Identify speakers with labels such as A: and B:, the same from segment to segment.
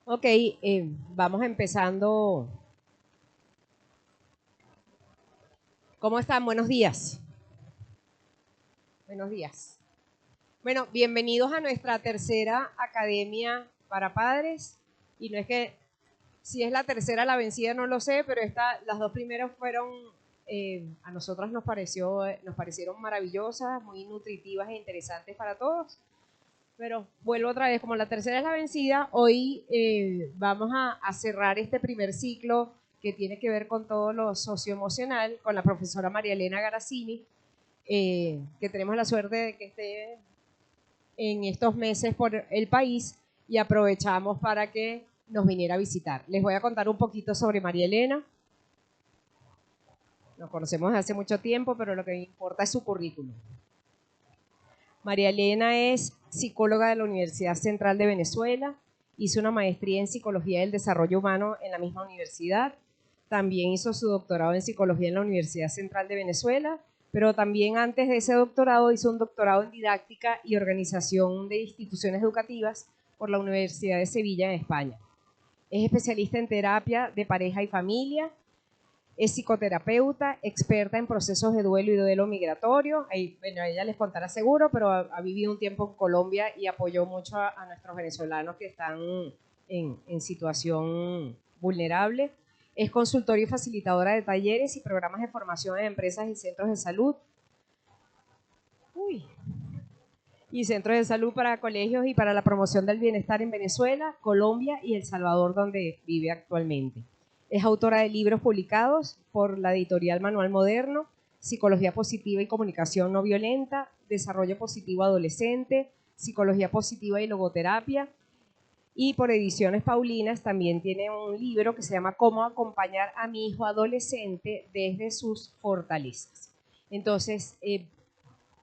A: Ok, vamos empezando. ¿Cómo están? Buenos días. Buenos días. Bueno, bienvenidos a nuestra tercera academia para padres. Y no es que si es la tercera la vencida, no lo sé, pero las dos primeras fueron, a nosotras nos parecieron maravillosas, muy nutritivas e interesantes para todos. Pero vuelvo otra vez, como la tercera es la vencida, hoy vamos a cerrar este primer ciclo que tiene que ver con todo lo socioemocional con la profesora María Elena Garazzini, que tenemos la suerte de que esté en estos meses por el país y aprovechamos para que nos viniera a visitar. Les voy a contar un poquito sobre María Elena. Nos conocemos desde hace mucho tiempo, pero lo que me importa es su currículum. María Elena es psicóloga de la Universidad Central de Venezuela, hizo una maestría en Psicología del Desarrollo Humano en la misma universidad, también hizo su doctorado en Psicología en la Universidad Central de Venezuela, pero también antes de ese doctorado hizo un doctorado en Didáctica y Organización de Instituciones Educativas por la Universidad de Sevilla en España. Es especialista en terapia de pareja y familia. Es psicoterapeuta, experta en procesos de duelo y duelo migratorio. Bueno, ella les contará seguro, pero ha vivido un tiempo en Colombia y apoyó mucho a nuestros venezolanos que están en situación vulnerable. Es consultora y facilitadora de talleres y programas de formación en empresas y centros de salud. Uy. Y centros de salud para colegios y para la promoción del bienestar en Venezuela, Colombia y El Salvador, donde vive actualmente. Es autora de libros publicados por la editorial Manual Moderno, Psicología Positiva y Comunicación No Violenta, Desarrollo Positivo Adolescente, Psicología Positiva y Logoterapia, y por Ediciones Paulinas también tiene un libro que se llama Cómo acompañar a mi hijo adolescente desde sus fortalezas. Entonces,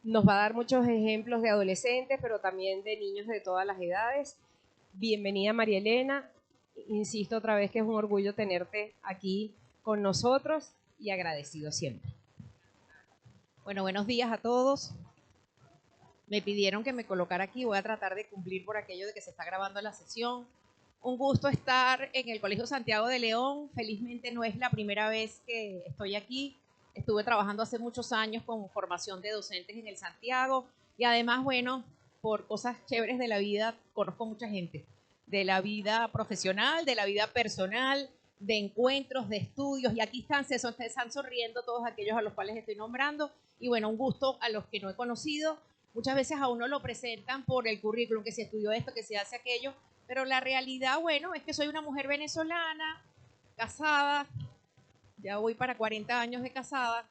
A: nos va a dar muchos ejemplos de adolescentes, pero también de niños de todas las edades. Bienvenida, María Elena. Insisto otra vez que es un orgullo tenerte aquí con nosotros y agradecido siempre.
B: Bueno, buenos días a todos. Me pidieron que me colocara aquí, voy a tratar de cumplir por aquello de que se está grabando la sesión. Un gusto estar en el Colegio Santiago de León. Felizmente no es la primera vez que estoy aquí. Estuve trabajando hace muchos años con formación de docentes en el Santiago y además, bueno, por cosas chéveres de la vida, conozco mucha gente, de la vida profesional, de la vida personal, de encuentros, de estudios, y aquí están sonriendo todos aquellos a los cuales estoy nombrando, y bueno, un gusto a los que no he conocido. Muchas veces a uno lo presentan por el currículum, que se estudió esto, que se hace aquello, pero la realidad, bueno, es que soy una mujer venezolana, casada, ya voy para 40 años de casada,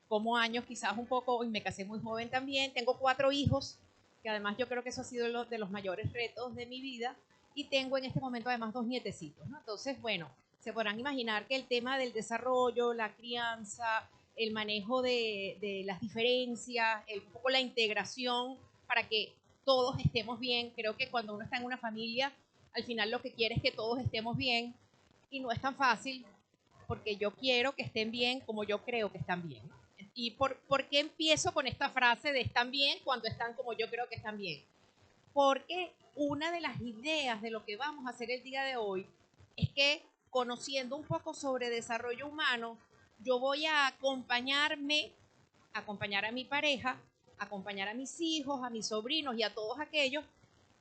B: como años quizás un poco, y me casé muy joven también, tengo 4 hijos, que además yo creo que eso ha sido de los mayores retos de mi vida, y tengo en este momento además 2 nietecitos, ¿no? Entonces, bueno, se podrán imaginar que el tema del desarrollo, la crianza, el manejo de las diferencias, un poco la integración para que todos estemos bien. Creo que cuando uno está en una familia, al final lo que quiere es que todos estemos bien y no es tan fácil porque yo quiero que estén bien como yo creo que están bien, ¿no? ¿Y por qué empiezo con esta frase de están bien cuando están como yo creo que están bien? Porque una de las ideas de lo que vamos a hacer el día de hoy es que, conociendo un poco sobre desarrollo humano, yo voy a acompañar a mi pareja, acompañar a mis hijos, a mis sobrinos y a todos aquellos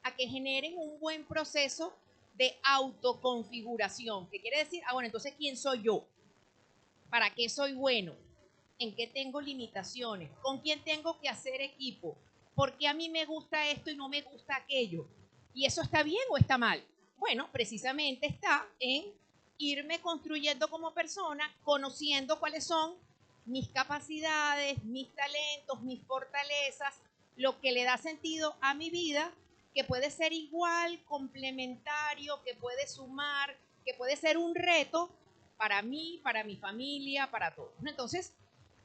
B: a que generen un buen proceso de autoconfiguración. ¿Qué quiere decir? Bueno, entonces, ¿quién soy yo? ¿Para qué soy bueno? ¿En qué tengo limitaciones? ¿Con quién tengo que hacer equipo? ¿Por qué a mí me gusta esto y no me gusta aquello? ¿Y eso está bien o está mal? Bueno, precisamente está en irme construyendo como persona, conociendo cuáles son mis capacidades, mis talentos, mis fortalezas, lo que le da sentido a mi vida, que puede ser igual, complementario, que puede sumar, que puede ser un reto para mí, para mi familia, para todos. Entonces,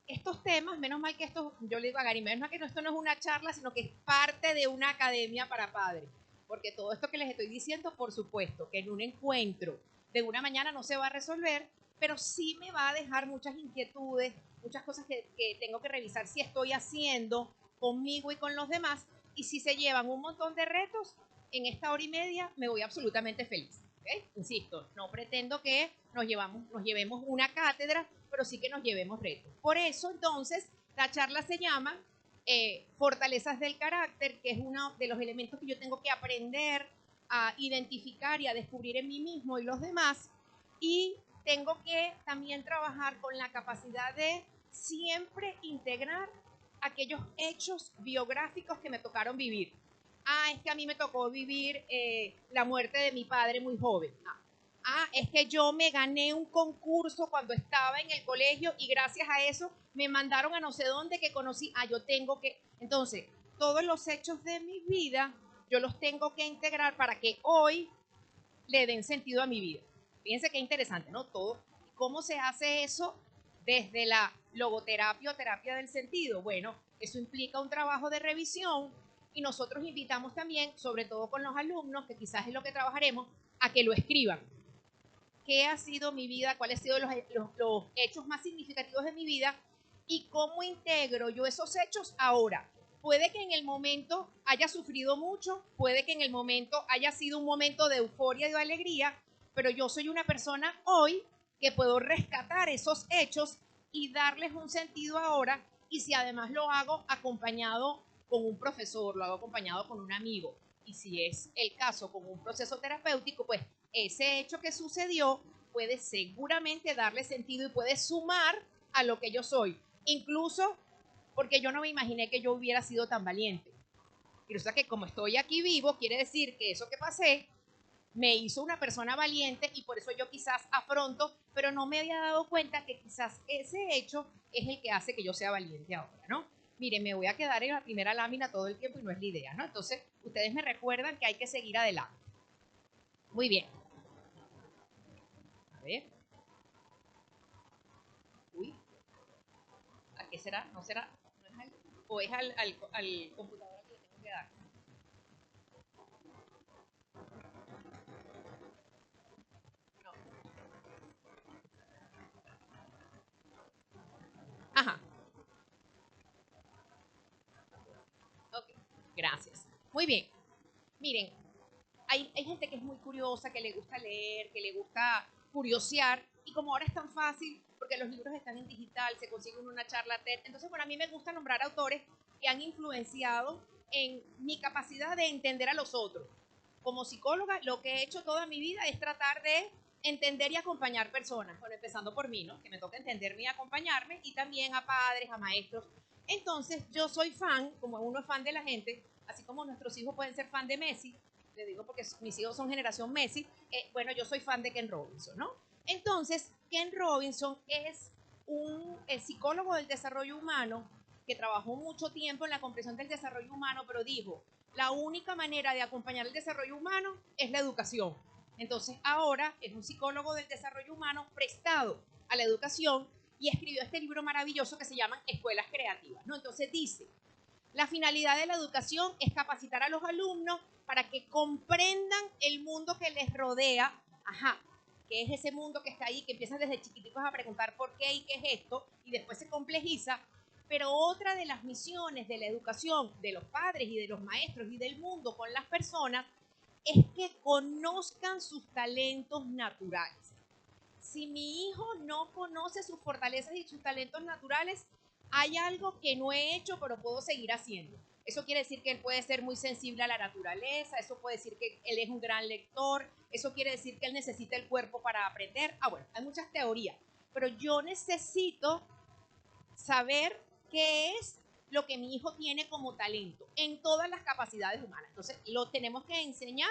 B: estos temas, menos mal que esto, yo le digo a Gary, menos mal que esto no es una charla, sino que es parte de una academia para padres. Porque todo esto que les estoy diciendo, por supuesto, que en un encuentro de una mañana no se va a resolver, pero sí me va a dejar muchas inquietudes, muchas cosas que tengo que revisar si estoy haciendo conmigo y con los demás, y si se llevan un montón de retos en esta hora y media me voy absolutamente feliz. ¿Okay? Insisto, no pretendo que nos llevemos una cátedra, pero sí que nos llevemos retos. Por eso, entonces, la charla se llama Fortalezas del Carácter, que es uno de los elementos que yo tengo que aprender a identificar y a descubrir en mí mismo y los demás. Y tengo que también trabajar con la capacidad de siempre integrar aquellos hechos biográficos que me tocaron vivir. Es que a mí me tocó vivir la muerte de mi padre muy joven. Es que yo me gané un concurso cuando estaba en el colegio y gracias a eso me mandaron a no sé dónde que conocí. Yo tengo que... Entonces, todos los hechos de mi vida, yo los tengo que integrar para que hoy le den sentido a mi vida. Fíjense qué interesante, ¿no? Todo. ¿Cómo se hace eso desde la logoterapia o terapia del sentido? Bueno, eso implica un trabajo de revisión y nosotros invitamos también, sobre todo con los alumnos, que quizás es lo que trabajaremos, a que lo escriban. ¿Qué ha sido mi vida? ¿Cuáles han sido los hechos más significativos de mi vida? ¿Y cómo integro yo esos hechos ahora? Puede que en el momento haya sufrido mucho, puede que en el momento haya sido un momento de euforia y de alegría, pero yo soy una persona hoy que puedo rescatar esos hechos y darles un sentido ahora, y si además lo hago acompañado con un profesor, lo hago acompañado con un amigo, y si es el caso con un proceso terapéutico, pues ese hecho que sucedió puede seguramente darle sentido y puede sumar a lo que yo soy, incluso porque yo no me imaginé que yo hubiera sido tan valiente. Y resulta que como estoy aquí vivo, quiere decir que eso que pasé me hizo una persona valiente y por eso yo quizás afronto, pero no me había dado cuenta que quizás ese hecho es el que hace que yo sea valiente ahora, ¿no? Miren, me voy a quedar en la primera lámina todo el tiempo y no es la idea, ¿no? Entonces, ustedes me recuerdan que hay que seguir adelante. Muy bien. A ver. Uy, ¿a qué será? ¿No será? ¿No es al, o es al computador que le tengo que dar? No. Ajá. Ok. Gracias. Muy bien. Miren, hay gente que es muy curiosa, que le gusta leer, que le gusta curiosear, y como ahora es tan fácil, porque los libros están en digital, se consigue una charla TED, entonces bueno, a mí me gusta nombrar autores que han influenciado en mi capacidad de entender a los otros. Como psicóloga, lo que he hecho toda mi vida es tratar de entender y acompañar personas, bueno, empezando por mí, ¿no? Que me toca entenderme y acompañarme, y también a padres, a maestros. Entonces, yo soy fan, como uno es fan de la gente, así como nuestros hijos pueden ser fan de Messi, le digo porque mis hijos son generación Messi, bueno, yo soy fan de Ken Robinson, ¿no? Entonces, Ken Robinson es un psicólogo del desarrollo humano que trabajó mucho tiempo en la comprensión del desarrollo humano, pero dijo, la única manera de acompañar el desarrollo humano es la educación. Entonces, ahora es un psicólogo del desarrollo humano prestado a la educación y escribió este libro maravilloso que se llama Escuelas Creativas, ¿no? Entonces dice, la finalidad de la educación es capacitar a los alumnos para que comprendan el mundo que les rodea, que es ese mundo que está ahí, que empiezan desde chiquiticos a preguntar por qué y qué es esto, y después se complejiza. Pero otra de las misiones de la educación de los padres y de los maestros y del mundo con las personas es que conozcan sus talentos naturales. Si mi hijo no conoce sus fortalezas y sus talentos naturales, hay algo que no he hecho, pero puedo seguir haciendo. Eso quiere decir que él puede ser muy sensible a la naturaleza, eso puede decir que él es un gran lector, eso quiere decir que él necesita el cuerpo para aprender. Bueno, hay muchas teorías, pero yo necesito saber qué es lo que mi hijo tiene como talento en todas las capacidades humanas. Entonces, lo tenemos que enseñar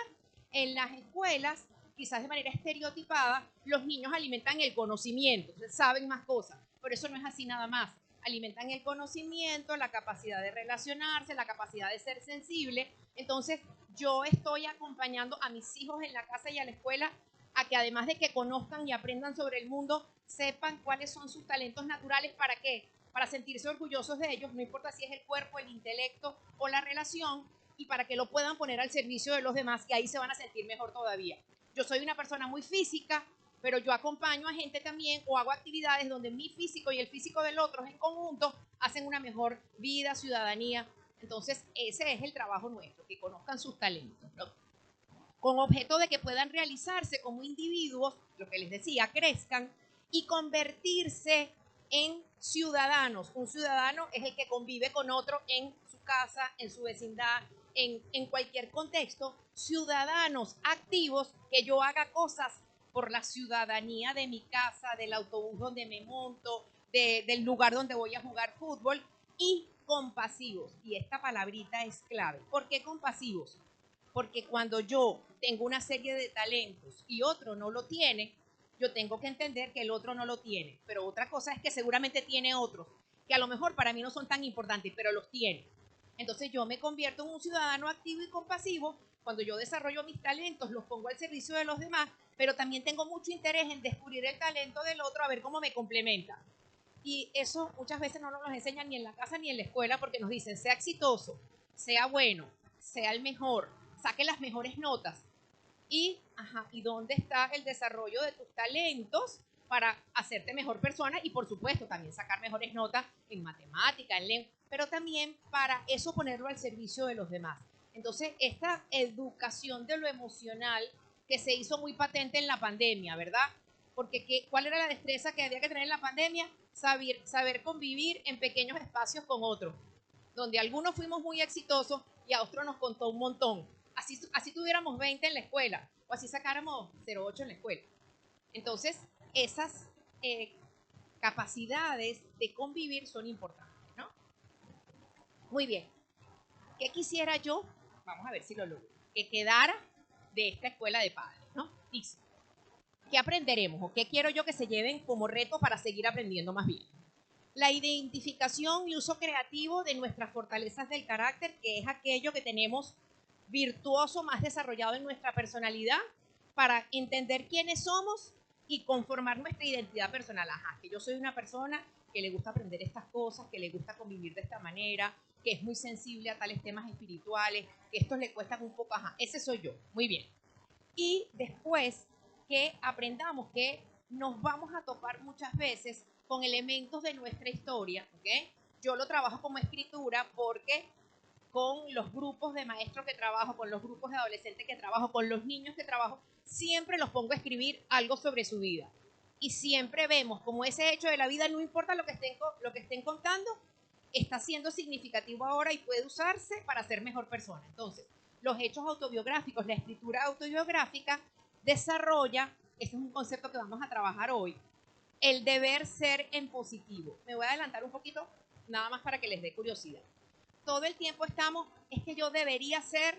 B: en las escuelas, quizás de manera estereotipada. Los niños alimentan el conocimiento, saben más cosas, pero eso no es así nada más. Alimentan el conocimiento, la capacidad de relacionarse, la capacidad de ser sensible. Entonces, yo estoy acompañando a mis hijos en la casa y a la escuela a que además de que conozcan y aprendan sobre el mundo, sepan cuáles son sus talentos naturales. ¿Para qué? Para sentirse orgullosos de ellos, no importa si es el cuerpo, el intelecto o la relación, y para que lo puedan poner al servicio de los demás, y ahí se van a sentir mejor todavía. Yo soy una persona muy física, pero yo acompaño a gente también o hago actividades donde mi físico y el físico del otro en conjunto hacen una mejor vida, ciudadanía. Entonces, ese es el trabajo nuestro, que conozcan sus talentos, ¿no? con objeto de que puedan realizarse como individuos, lo que les decía, crezcan y convertirse en ciudadanos. Un ciudadano es el que convive con otro en su casa, en su vecindad, en cualquier contexto. Ciudadanos activos, que yo haga cosas por la ciudadanía de mi casa, del autobús donde me monto, del lugar donde voy a jugar fútbol, y compasivos. Y esta palabrita es clave. ¿Por qué compasivos? Porque cuando yo tengo una serie de talentos y otro no lo tiene, yo tengo que entender que el otro no lo tiene. Pero otra cosa es que seguramente tiene otros, que a lo mejor para mí no son tan importantes, pero los tiene. Entonces yo me convierto en un ciudadano activo y compasivo cuando yo desarrollo mis talentos, los pongo al servicio de los demás, pero también tengo mucho interés en descubrir el talento del otro, a ver cómo me complementa. Y eso muchas veces no nos lo enseñan ni en la casa ni en la escuela, porque nos dicen, sea exitoso, sea bueno, sea el mejor, saque las mejores notas. ¿Y dónde está el desarrollo de tus talentos para hacerte mejor persona? Y por supuesto también sacar mejores notas en matemática, en lengua, pero también para eso ponerlo al servicio de los demás. Entonces, esta educación de lo emocional que se hizo muy patente en la pandemia, ¿verdad? Porque ¿cuál era la destreza que había que tener en la pandemia? Saber convivir en pequeños espacios con otros, donde algunos fuimos muy exitosos y a otros nos contó un montón. Así tuviéramos 20 en la escuela, o así sacáramos 0,8 en la escuela. Entonces, esas capacidades de convivir son importantes, ¿no? Muy bien. ¿Qué quisiera yo? Vamos a ver si lo logro. Que quedara de esta escuela de padres, ¿no? Dice, ¿qué aprenderemos o qué quiero yo que se lleven como reto para seguir aprendiendo más bien? La identificación y uso creativo de nuestras fortalezas del carácter, que es aquello que tenemos virtuoso, más desarrollado en nuestra personalidad, para entender quiénes somos y conformar nuestra identidad personal. Ajá, que yo soy una persona que le gusta aprender estas cosas, que le gusta convivir de esta manera, que es muy sensible a tales temas espirituales, que estos le cuestan un poco, ajá, ese soy yo, muy bien. Y después que aprendamos que nos vamos a topar muchas veces con elementos de nuestra historia, ¿ok? Yo lo trabajo como escritura porque con los grupos de maestros que trabajo, con los grupos de adolescentes que trabajo, con los niños que trabajo, siempre los pongo a escribir algo sobre su vida. Y siempre vemos como ese hecho de la vida, no importa lo que estén contando, está siendo significativo ahora y puede usarse para ser mejor persona. Entonces, los hechos autobiográficos, la escritura autobiográfica desarrolla, este es un concepto que vamos a trabajar hoy, el deber ser en positivo. Me voy a adelantar un poquito, nada más para que les dé curiosidad. Todo el tiempo estamos, es que yo debería ser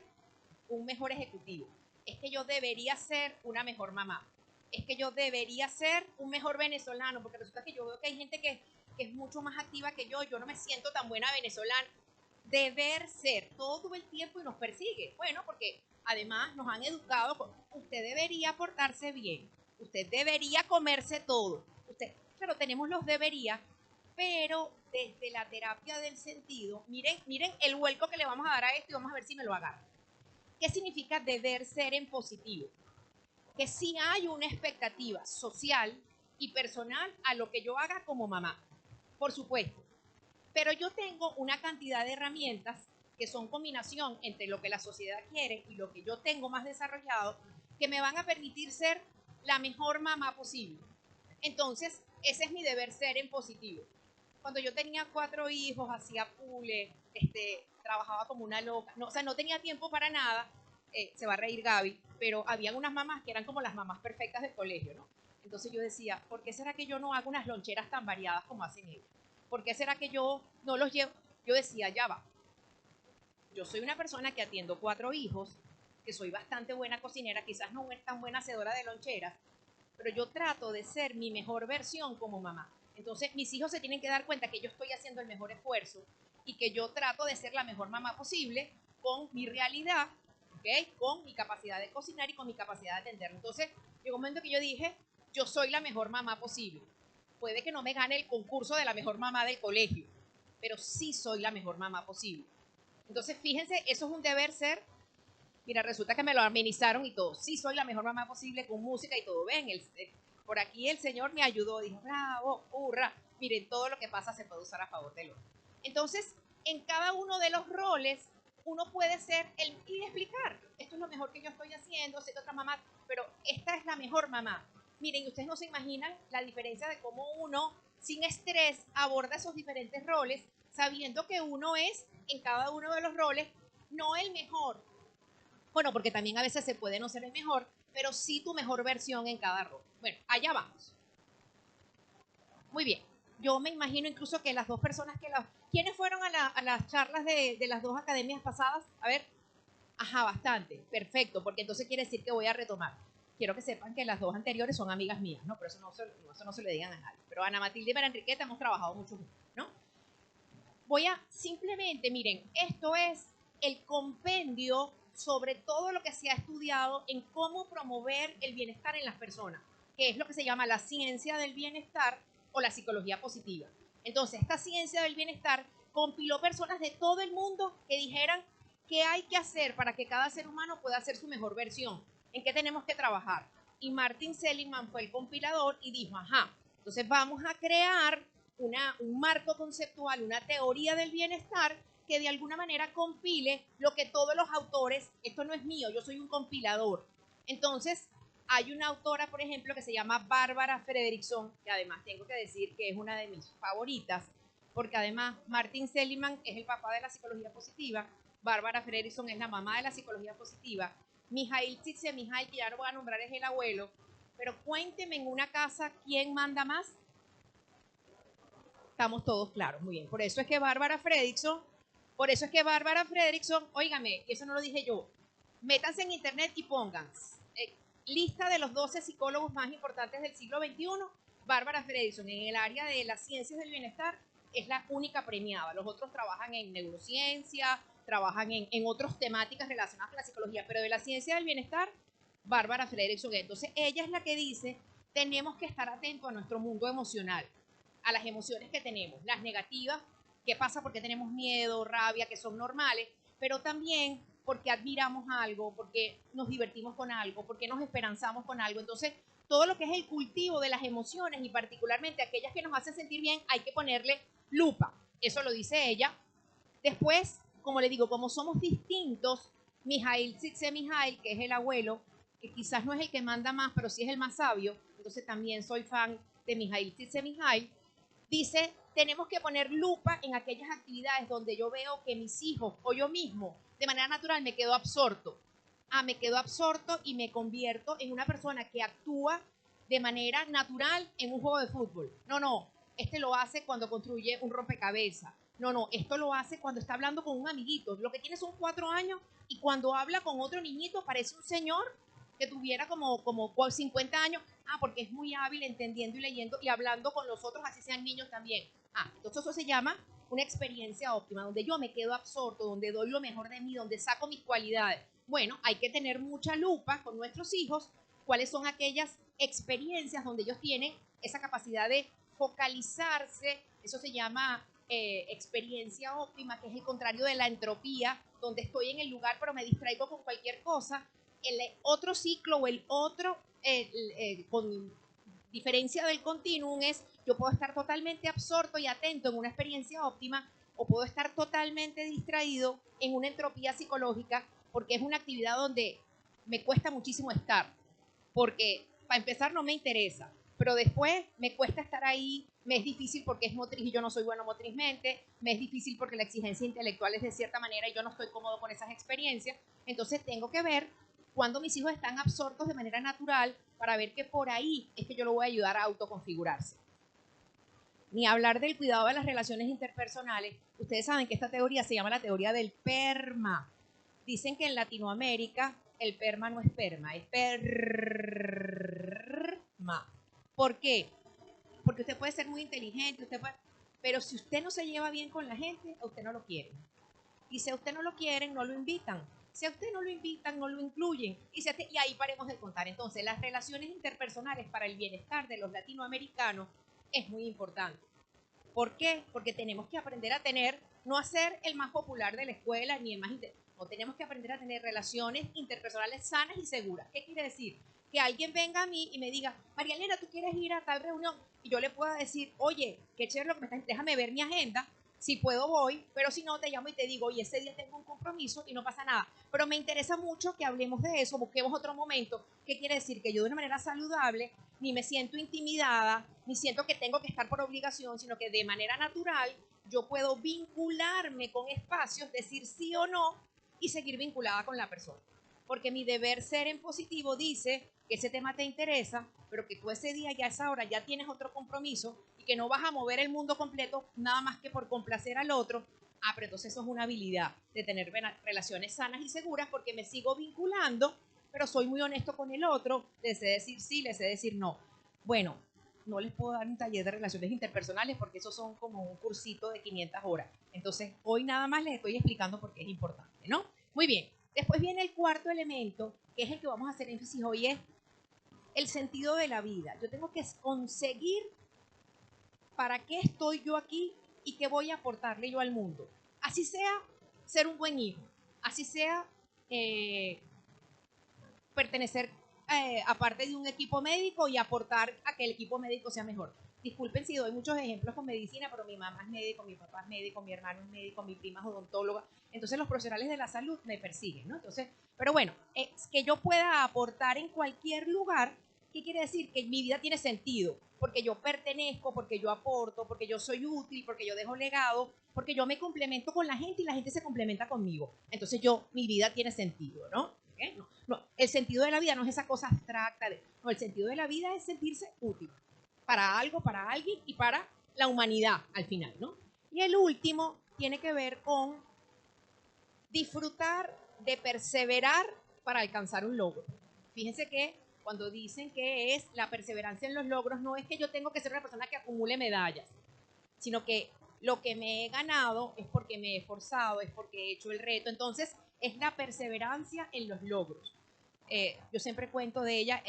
B: un mejor ejecutivo, es que yo debería ser una mejor mamá, es que yo debería ser un mejor venezolano, porque resulta que yo veo que hay gente que es mucho más activa que yo no me siento tan buena venezolana. Deber ser todo el tiempo y nos persigue. Bueno, porque además nos han educado con, usted debería portarse bien, usted debería comerse todo, pero tenemos los debería, pero desde la terapia del sentido, miren el vuelco que le vamos a dar a esto y vamos a ver si me lo agarra. ¿Qué significa deber ser en positivo? Que sí hay una expectativa social y personal a lo que yo haga como mamá, por supuesto, pero yo tengo una cantidad de herramientas que son combinación entre lo que la sociedad quiere y lo que yo tengo más desarrollado, que me van a permitir ser la mejor mamá posible. Entonces, ese es mi deber ser en positivo. Cuando yo tenía 4 hijos, hacía pule, trabajaba como una loca, no, o sea, no tenía tiempo para nada, se va a reír Gaby, pero había unas mamás que eran como las mamás perfectas del colegio, ¿no? Entonces yo decía, ¿por qué será que yo no hago unas loncheras tan variadas como hacen ellos? ¿Por qué será que yo no los llevo? Yo decía, ya va, yo soy una persona que atiendo 4 hijos, que soy bastante buena cocinera, quizás no es tan buena hacedora de loncheras, pero yo trato de ser mi mejor versión como mamá. Entonces mis hijos se tienen que dar cuenta que yo estoy haciendo el mejor esfuerzo y que yo trato de ser la mejor mamá posible con mi realidad, ¿okay? Con mi capacidad de cocinar y con mi capacidad de atender. Entonces llegó un momento que yo dije, yo soy la mejor mamá posible. Puede que no me gane el concurso de la mejor mamá del colegio, pero sí soy la mejor mamá posible. Entonces fíjense, eso es un deber ser. Mira, resulta que me lo amenizaron y todo. Sí, soy la mejor mamá posible con música y todo. Ven, por aquí el Señor me ayudó. Dijo, bravo, hurra. Miren, todo lo que pasa se puede usar a favor del otro. Entonces, en cada uno de los roles, uno puede ser y explicar, esto es lo mejor que yo estoy haciendo, sé que otra mamá, pero esta es la mejor mamá. Miren, ustedes no se imaginan la diferencia de cómo uno, sin estrés, aborda esos diferentes roles, sabiendo que uno es, en cada uno de los roles, no el mejor. Bueno, porque también a veces se puede no ser el mejor, pero sí tu mejor versión en cada rol. Bueno, allá vamos. Muy bien. Yo me imagino incluso que las dos personas ¿quiénes fueron a las charlas de las dos academias pasadas? A ver. Ajá, bastante. Perfecto, porque entonces quiere decir que voy a retomar. Quiero que sepan que las dos anteriores son amigas mías, ¿no? Pero eso no se lo digan a nadie. Pero Ana Matilde y María Enriqueta hemos trabajado mucho juntos, ¿no? Voy a simplemente, miren, esto es el compendio sobre todo lo que se ha estudiado en cómo promover el bienestar en las personas, que es lo que se llama la ciencia del bienestar o la psicología positiva. Entonces, esta ciencia del bienestar compiló personas de todo el mundo que dijeran qué hay que hacer para que cada ser humano pueda hacer su mejor versión, en qué tenemos que trabajar. Y Martin Seligman fue el compilador y dijo, ajá, entonces vamos a crear un marco conceptual, una teoría del bienestar que de alguna manera compile lo que todos los autores, esto no es mío, yo soy un compilador. Entonces, hay una autora, por ejemplo, que se llama Bárbara Fredrickson, que además tengo que decir que es una de mis favoritas, porque además Martin Seligman es el papá de la psicología positiva, Bárbara Fredrickson es la mamá de la psicología positiva, Mihail Csikszentmihalyi, que ya no voy a nombrar, es el abuelo, pero cuénteme en una casa quién manda más. Estamos todos claros, muy bien. Por eso es que Bárbara Fredrickson, óigame, eso no lo dije yo, métanse en internet y pongan lista de los 12 psicólogos más importantes del siglo XXI, Bárbara Fredrickson en el área de las ciencias del bienestar es la única premiada. Los otros trabajan en neurociencia, trabajan en otras temáticas relacionadas con la psicología, pero de la ciencia del bienestar, Bárbara Fredrickson. Entonces, ella es la que dice, tenemos que estar atentos a nuestro mundo emocional, a las emociones que tenemos, las negativas, qué pasa porque tenemos miedo, rabia, que son normales, pero también porque admiramos algo, porque nos divertimos con algo, porque nos esperanzamos con algo. Entonces, todo lo que es el cultivo de las emociones y particularmente aquellas que nos hacen sentir bien, hay que ponerle lupa. Eso lo dice ella. Después, como le digo, como somos distintos, Mihail Csikszentmihalyi, que es el abuelo, que quizás no es el que manda más, pero sí es el más sabio, entonces también soy fan de Mihail Csikszentmihalyi, dice, tenemos que poner lupa en aquellas actividades donde yo veo que mis hijos o yo mismo, de manera natural, me quedo absorto. Me quedo absorto y me convierto en una persona que actúa de manera natural en un juego de fútbol. No, este lo hace cuando construye un rompecabezas. No, esto lo hace cuando está hablando con un amiguito. Lo que tiene son 4 años y cuando habla con otro niñito parece un señor que tuviera como 50 años. Porque es muy hábil entendiendo y leyendo y hablando con los otros, así sean niños también. Entonces eso se llama una experiencia óptima, donde yo me quedo absorto, donde doy lo mejor de mí, donde saco mis cualidades. Bueno, hay que tener mucha lupa con nuestros hijos, cuáles son aquellas experiencias donde ellos tienen esa capacidad de focalizarse, eso se llama experiencia óptima, que es el contrario de la entropía, donde estoy en el lugar pero me distraigo con cualquier cosa. El otro ciclo o el otro, con diferencia del continuum, es yo puedo estar totalmente absorto y atento en una experiencia óptima o puedo estar totalmente distraído en una entropía psicológica, porque es una actividad donde me cuesta muchísimo estar, porque para empezar no me interesa, pero después me cuesta estar ahí, me es difícil porque es motriz y yo no soy bueno motrizmente, me es difícil porque la exigencia intelectual es de cierta manera y yo no estoy cómodo con esas experiencias, entonces tengo que ver cuando mis hijos están absortos de manera natural para ver que por ahí es que yo lo voy a ayudar a autoconfigurarse. Ni hablar del cuidado de las relaciones interpersonales. Ustedes saben que esta teoría se llama la teoría del PERMA. Dicen que en Latinoamérica el PERMA no es PERMA, es PERMA. ¿Por qué? Porque usted puede ser muy inteligente, pero si usted no se lleva bien con la gente, a usted no lo quieren. Y si a usted no lo quieren, no lo invitan. Si a usted no lo invitan, no lo incluyen. Y ahí paremos de contar. Entonces, las relaciones interpersonales para el bienestar de los latinoamericanos es muy importante. ¿Por qué? Porque tenemos que aprender a no a ser el más popular de la escuela, ni el más no, tenemos que aprender a tener relaciones interpersonales sanas y seguras. ¿Qué quiere decir? Que alguien venga a mí y me diga, María Elena, ¿tú quieres ir a tal reunión? Y yo le pueda decir, oye, qué chévere lo que me estás, déjame ver mi agenda, Si puedo voy, pero si no te llamo y te digo, oye, ese día tengo un compromiso y no pasa nada. Pero me interesa mucho que hablemos de eso, busquemos otro momento. ¿Qué quiere decir? Que yo de una manera saludable ni me siento intimidada, ni siento que tengo que estar por obligación, sino que de manera natural yo puedo vincularme con espacios, decir sí o no y seguir vinculada con la persona. Porque mi deber ser en positivo dice que ese tema te interesa, pero que tú ese día y a esa hora ya tienes otro compromiso y que no vas a mover el mundo completo nada más que por complacer al otro. Ah, pero entonces eso es una habilidad de tener relaciones sanas y seguras porque me sigo vinculando, pero soy muy honesto con el otro, le sé decir sí, le sé decir no. Bueno, no les puedo dar un taller de relaciones interpersonales porque esos son como un cursito de 500 horas. Entonces, hoy nada más les estoy explicando por qué es importante, ¿no? Muy bien. Después viene el cuarto elemento, que es el que vamos a hacer énfasis hoy, es el sentido de la vida. Yo tengo que conseguir para qué estoy yo aquí y qué voy a aportarle yo al mundo. Así sea ser un buen hijo, así sea pertenecer a parte de un equipo médico y aportar a que el equipo médico sea mejor. Disculpen si doy muchos ejemplos con medicina, pero mi mamá es médico, mi papá es médico, mi hermano es médico, mi prima es odontóloga. Entonces los profesionales de la salud me persiguen, ¿no? Entonces, pero bueno, es que yo pueda aportar en cualquier lugar. ¿Qué quiere decir? Que mi vida tiene sentido, porque yo pertenezco, porque yo aporto, porque yo soy útil, porque yo dejo legado, porque yo me complemento con la gente y la gente se complementa conmigo. Entonces mi vida tiene sentido, ¿no? ¿Okay? No, el sentido de la vida no es esa cosa abstracta. No, el sentido de la vida es sentirse útil para algo, para alguien y para la humanidad al final, ¿no? Y el último tiene que ver con disfrutar de perseverar para alcanzar un logro. Fíjense que cuando dicen que es la perseverancia en los logros, no es que yo tengo que ser una persona que acumule medallas, sino que lo que me he ganado es porque me he esforzado, es porque he hecho el reto. Entonces, es la perseverancia en los logros. Yo siempre cuento de ella,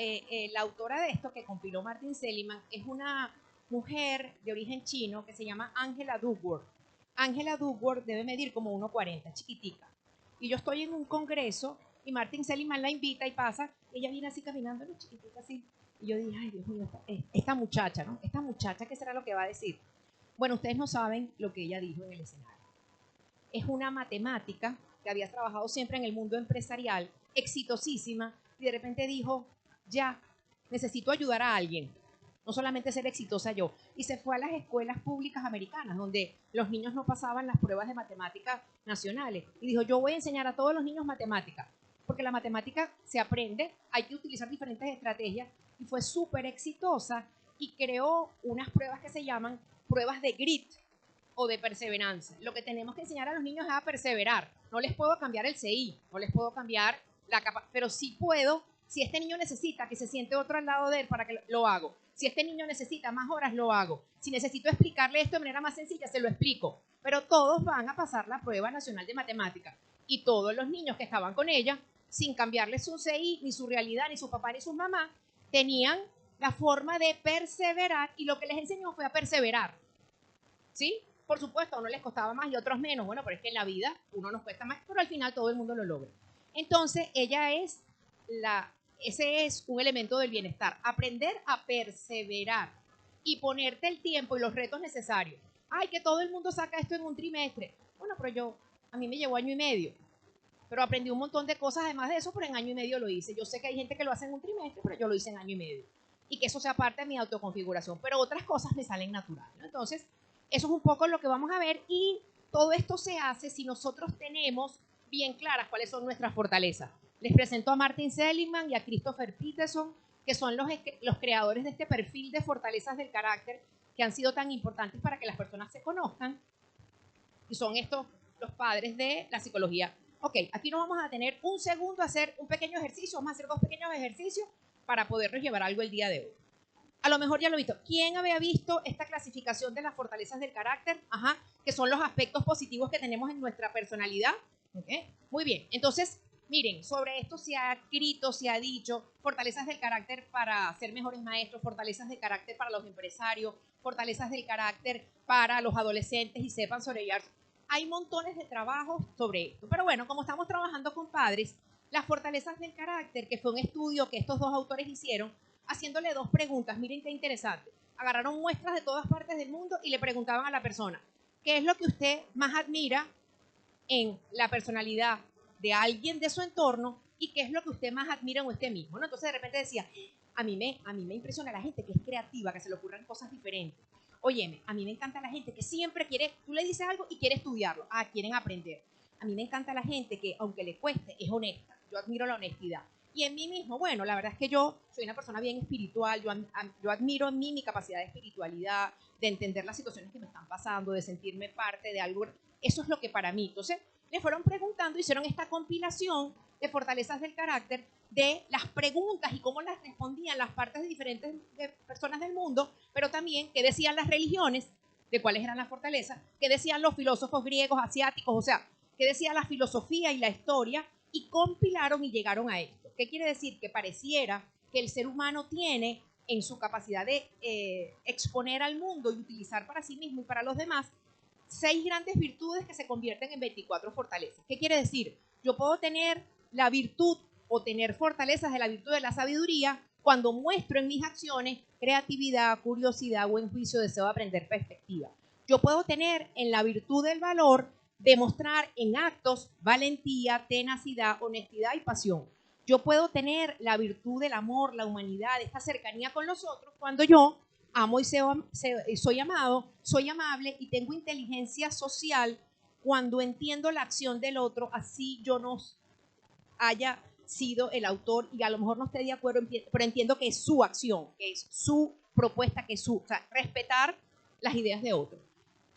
B: la autora de esto que compiló Martin Seligman es una mujer de origen chino que se llama Angela Duckworth. Angela Duckworth debe medir como 1,40, chiquitica. Y yo estoy en un congreso y Martin Seligman la invita y pasa, y ella viene así caminando, ¿no? Chiquitita así. Y yo dije, ay Dios mío, esta muchacha, ¿no? Esta muchacha, ¿qué será lo que va a decir? Bueno, ustedes no saben lo que ella dijo en el escenario. Es una matemática que había trabajado siempre en el mundo empresarial, exitosísima, y de repente dijo, ya, necesito ayudar a alguien, no solamente ser exitosa yo. Y se fue a las escuelas públicas americanas, donde los niños no pasaban las pruebas de matemáticas nacionales. Y dijo, yo voy a enseñar a todos los niños matemáticas, porque la matemática se aprende, hay que utilizar diferentes estrategias, y fue súper exitosa y creó unas pruebas que se llaman pruebas de grit o de perseverancia. Lo que tenemos que enseñar a los niños es a perseverar. No les puedo cambiar el CI, no les puedo cambiar la capa, pero sí puedo, si este niño necesita que se siente otro al lado de él para que lo hago. Si este niño necesita más horas, lo hago. Si necesito explicarle esto de manera más sencilla, se lo explico. Pero todos van a pasar la prueba nacional de matemática. Y todos los niños que estaban con ella, sin cambiarles su CI, ni su realidad, ni su papá, ni sus mamás, tenían la forma de perseverar y lo que les enseñó fue a perseverar. ¿Sí? Por supuesto, a uno les costaba más y a otros menos. Bueno, pero es que en la vida uno nos cuesta más, pero al final todo el mundo lo logra. Entonces, ese es un elemento del bienestar. Aprender a perseverar y ponerte el tiempo y los retos necesarios. Ay, que todo el mundo saca esto en un trimestre. Bueno, pero a mí me llevó 1 año y medio. Pero aprendí un montón de cosas además de eso, pero en 1 año y medio lo hice. Yo sé que hay gente que lo hace en un trimestre, pero yo lo hice en 1 año y medio. Y que eso sea parte de mi autoconfiguración. Pero otras cosas me salen naturales, ¿no? Entonces, eso es un poco lo que vamos a ver y todo esto se hace si nosotros tenemos bien claras cuáles son nuestras fortalezas. Les presento a Martin Seligman y a Christopher Peterson, que son los creadores de este perfil de fortalezas del carácter que han sido tan importantes para que las personas se conozcan. Y son estos los padres de la psicología. Ok, aquí nos vamos a tener un segundo a hacer un pequeño ejercicio. Vamos a hacer 2 pequeños ejercicios para podernos llevar algo el día de hoy. A lo mejor ya lo he visto. ¿Quién había visto esta clasificación de las fortalezas del carácter? Ajá, que son los aspectos positivos que tenemos en nuestra personalidad. ¿Okay? Muy bien. Entonces, miren, sobre esto se ha escrito, se ha dicho, fortalezas del carácter para ser mejores maestros, fortalezas del carácter para los empresarios, fortalezas del carácter para los adolescentes y sepan sobrellevar. Hay montones de trabajos sobre esto. Pero bueno, como estamos trabajando con padres, las fortalezas del carácter, que fue un estudio que estos 2 autores hicieron, haciéndole 2 preguntas. Miren qué interesante. Agarraron muestras de todas partes del mundo y le preguntaban a la persona, ¿qué es lo que usted más admira en la personalidad de alguien de su entorno y qué es lo que usted más admira en usted mismo, ¿no? Entonces de repente decía, a mí me impresiona la gente que es creativa, que se le ocurran cosas diferentes. Óyeme, a mí me encanta la gente que siempre quiere, tú le dices algo y quiere estudiarlo, quieren aprender. A mí me encanta la gente que, aunque le cueste, es honesta. Yo admiro la honestidad. Y en mí mismo, bueno, la verdad es que yo soy una persona bien espiritual, yo admiro en mí mi capacidad de espiritualidad, de entender las situaciones que me están pasando, de sentirme parte de algo. Eso es lo que para mí. Entonces, le fueron preguntando, hicieron esta compilación de fortalezas del carácter, de las preguntas y cómo las respondían las partes de diferentes personas del mundo, pero también qué decían las religiones, de cuáles eran las fortalezas, qué decían los filósofos griegos, asiáticos, o sea, qué decía la filosofía y la historia, y compilaron y llegaron a esto. ¿Qué quiere decir? Que pareciera que el ser humano tiene en su capacidad de exponer al mundo y utilizar para sí mismo y para los demás 6 grandes virtudes que se convierten en 24 fortalezas. ¿Qué quiere decir? Yo puedo tener la virtud o tener fortalezas de la virtud de la sabiduría cuando muestro en mis acciones creatividad, curiosidad, buen juicio, deseo de aprender, perspectiva. Yo puedo tener en la virtud del valor demostrar en actos valentía, tenacidad, honestidad y pasión. Yo puedo tener la virtud del amor, la humanidad, esta cercanía con los otros cuando yo amo y soy amado, soy amable y tengo inteligencia social cuando entiendo la acción del otro, así yo no haya sido el autor y a lo mejor no esté de acuerdo, pero entiendo que es su acción, que es su propuesta, que es o sea, respetar las ideas de otro.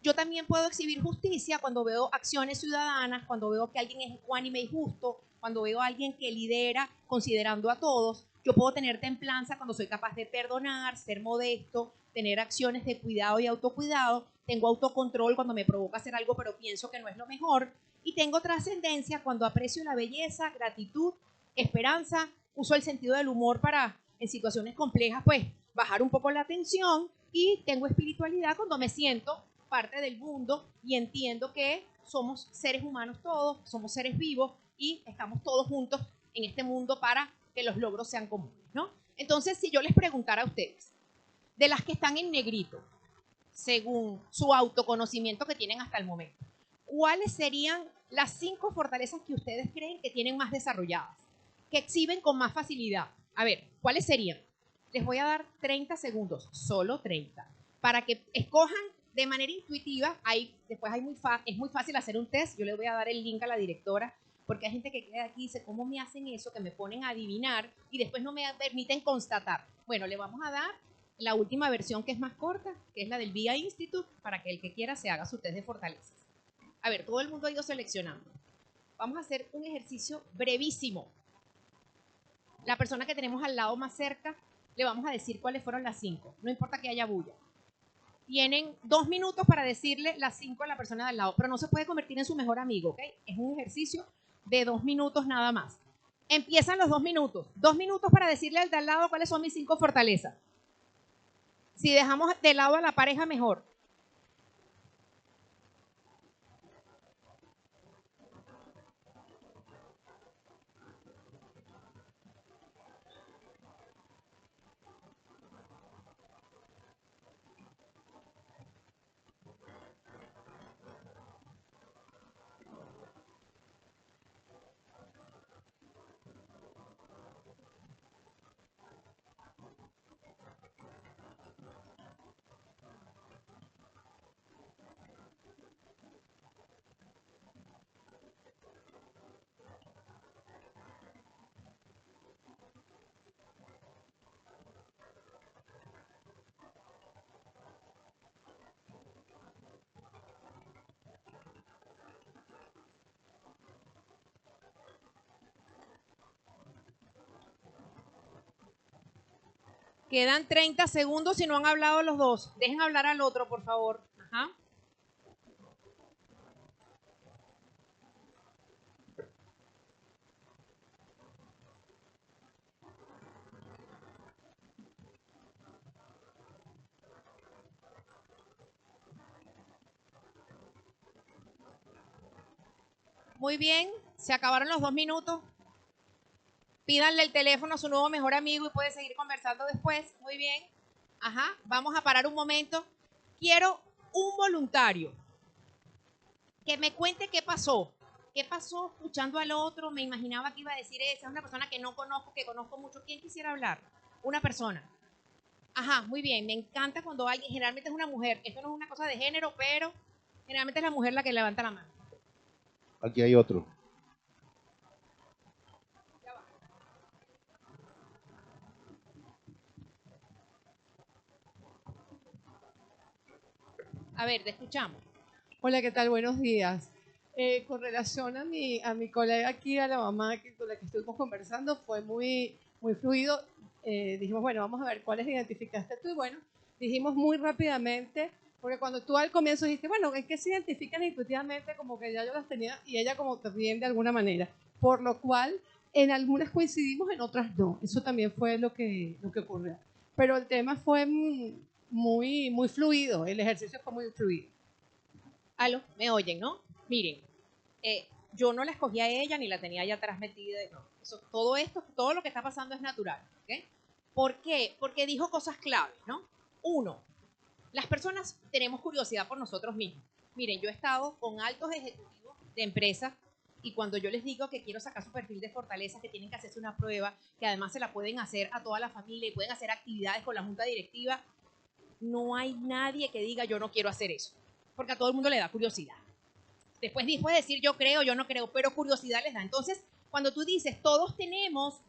B: Yo también puedo exhibir justicia cuando veo acciones ciudadanas, cuando veo que alguien es ecuánime y justo, cuando veo a alguien que lidera considerando a todos. Yo puedo tener templanza cuando soy capaz de perdonar, ser modesto, tener acciones de cuidado y autocuidado. Tengo autocontrol cuando me provoca hacer algo pero pienso que no es lo mejor. Y tengo trascendencia cuando aprecio la belleza, gratitud, esperanza. Uso el sentido del humor para, en situaciones complejas, pues, bajar un poco la tensión. Y tengo espiritualidad cuando me siento parte del mundo y entiendo que somos seres humanos todos, somos seres vivos y estamos todos juntos en este mundo para que los logros sean comunes, ¿no? Entonces, si yo les preguntara a ustedes, de las que están en negrito, según su autoconocimiento que tienen hasta el momento, ¿cuáles serían las 5 fortalezas que ustedes creen que tienen más desarrolladas, que exhiben con más facilidad? A ver, ¿cuáles serían? Les voy a dar 30 segundos, solo 30, para que escojan de manera intuitiva. Después es muy fácil hacer un test. Yo le voy a dar el link a la directora, porque hay gente que queda aquí y dice, ¿cómo me hacen eso? Que me ponen a adivinar y después no me permiten constatar. Bueno, le vamos a dar la última versión que es más corta, que es la del VIA Institute, para que el que quiera se haga su test de fortalezas. A ver, todo el mundo ha ido seleccionando. Vamos a hacer un ejercicio brevísimo. La persona que tenemos al lado más cerca, le vamos a decir cuáles fueron las 5. No importa que haya bulla. Tienen 2 minutos para decirle las 5 a la persona de al lado, pero no se puede convertir en su mejor amigo, ¿ok? Es un ejercicio de 2 minutos nada más. Empiezan los 2 minutos. 2 minutos para decirle al de al lado cuáles son mis 5 fortalezas. Si dejamos de lado a la pareja, mejor. Quedan 30 segundos si no han hablado los dos. Dejen hablar al otro, por favor. Ajá. Muy bien, se acabaron los 2 minutos. Pídanle el teléfono a su nuevo mejor amigo y puede seguir conversando después. Muy bien. Ajá, vamos a parar un momento. Quiero un voluntario que me cuente qué pasó. ¿Qué pasó escuchando al otro? Me imaginaba que iba a decir esa es una persona que no conozco, que conozco mucho. ¿Quién quisiera hablar? Una persona. Ajá, muy bien. Me encanta cuando alguien, generalmente es una mujer. Esto no es una cosa de género, pero generalmente es la mujer la que levanta la mano.
C: Aquí hay otro.
B: A ver, te escuchamos.
D: Hola, ¿qué tal? Buenos días. Con relación a mi colega aquí, a la mamá con la que estuvimos conversando, fue muy fluido. Dijimos, bueno, vamos a ver cuáles identificaste tú. Y bueno, dijimos muy rápidamente, porque cuando tú al comienzo dijiste, bueno, ¿en qué se identifican intuitivamente? Como que ya yo las tenía y ella como también de alguna manera. Por lo cual, en algunas coincidimos, en otras no. Eso también fue lo que ocurrió. Pero el tema fue muy fluido, el ejercicio fue muy fluido.
B: Aló, me oyen, ¿no? Miren, yo no la escogí a ella ni la tenía allá atrás metida. No. Todo lo que está pasando es natural. ¿Okay? ¿Por qué? Porque dijo cosas claves, ¿no? Uno, las personas tenemos curiosidad por nosotros mismos. Miren, yo he estado con altos ejecutivos de empresas y cuando yo les digo que quiero sacar su perfil de fortaleza, que tienen que hacerse una prueba, que además se la pueden hacer a toda la familia y pueden hacer actividades con la junta directiva, no hay nadie que diga yo no quiero hacer eso, porque a todo el mundo le da curiosidad. Después de decir yo creo, yo no creo, pero curiosidad les da. Entonces, cuando tú dices todos tenemos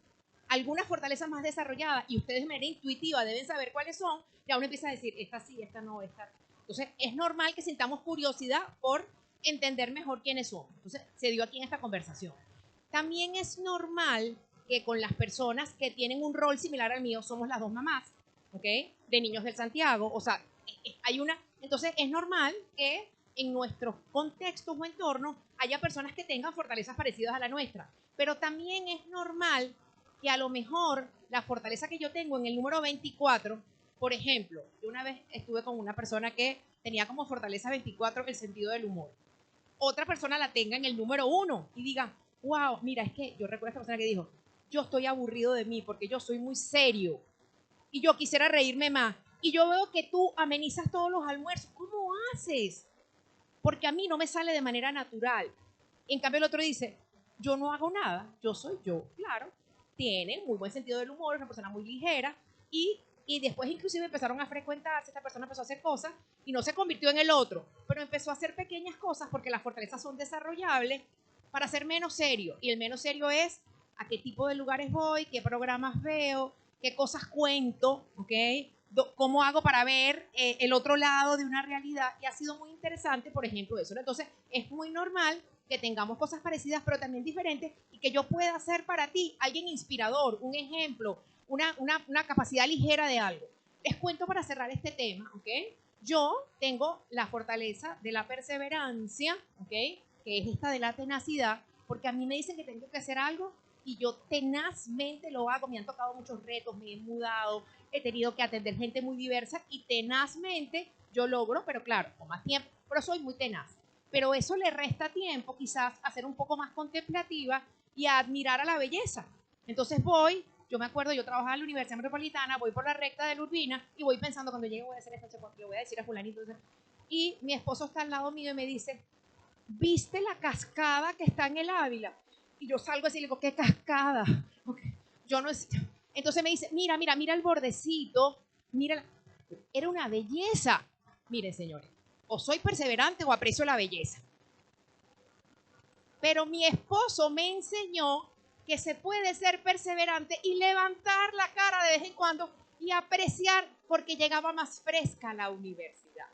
B: algunas fortalezas más desarrolladas y ustedes de manera intuitiva deben saber cuáles son, ya uno empieza a decir esta sí, esta no, esta. Entonces, es normal que sintamos curiosidad por entender mejor quiénes somos. Entonces, se dio aquí en esta conversación. También es normal que con las personas que tienen un rol similar al mío, somos las dos mamás, ¿ok? De Niños del Santiago, o sea, hay una. Entonces, es normal que en nuestros contextos o entornos haya personas que tengan fortalezas parecidas a la nuestra. Pero también es normal que a lo mejor la fortaleza que yo tengo en el número 24, por ejemplo, yo una vez estuve con una persona que tenía como fortaleza 24 el sentido del humor. Otra persona la tenga en el número 1 y diga, wow, mira, es que yo recuerdo a esta persona que dijo, yo estoy aburrido de mí porque yo soy muy serio y yo quisiera reírme más. Y yo veo que tú amenizas todos los almuerzos. ¿Cómo haces? Porque a mí no me sale de manera natural. En cambio el otro dice, yo no hago nada, yo soy yo, claro. Tiene muy buen sentido del humor, es una persona muy ligera y después inclusive empezaron a frecuentarse, esta persona empezó a hacer cosas y no se convirtió en el otro, pero empezó a hacer pequeñas cosas porque las fortalezas son desarrollables para ser menos serio. Y el menos serio es a qué tipo de lugares voy, qué programas veo, qué cosas cuento, ¿ok? Cómo hago para ver el otro lado de una realidad. Y ha sido muy interesante, por ejemplo, eso. Entonces, es muy normal que tengamos cosas parecidas, pero también diferentes, y que yo pueda ser para ti alguien inspirador, un ejemplo, una capacidad ligera de algo. Les cuento para cerrar este tema, ¿ok? Yo tengo la fortaleza de la perseverancia, ¿ok? Que es esta de la tenacidad, porque a mí me dicen que tengo que hacer algo y yo tenazmente lo hago. Me han tocado muchos retos, me he mudado, he tenido que atender gente muy diversa y tenazmente yo logro, pero claro, con más tiempo, pero soy muy tenaz. Pero eso le resta tiempo quizás a ser un poco más contemplativa y a admirar a la belleza. Entonces yo me acuerdo, yo trabajaba en la Universidad Metropolitana, voy por la recta de la Urbina y voy pensando, cuando llegue voy a hacer esto, le voy a decir a fulanito. Y mi esposo está al lado mío y me dice, ¿viste la cascada que está en el Ávila? Y yo salgo así y le digo, ¿qué cascada? Okay. Yo no es... Entonces me dice, mira el bordecito, era una belleza. Miren, señores, o soy perseverante o aprecio la belleza. Pero mi esposo me enseñó que se puede ser perseverante y levantar la cara de vez en cuando y apreciar, porque llegaba más fresca a la universidad.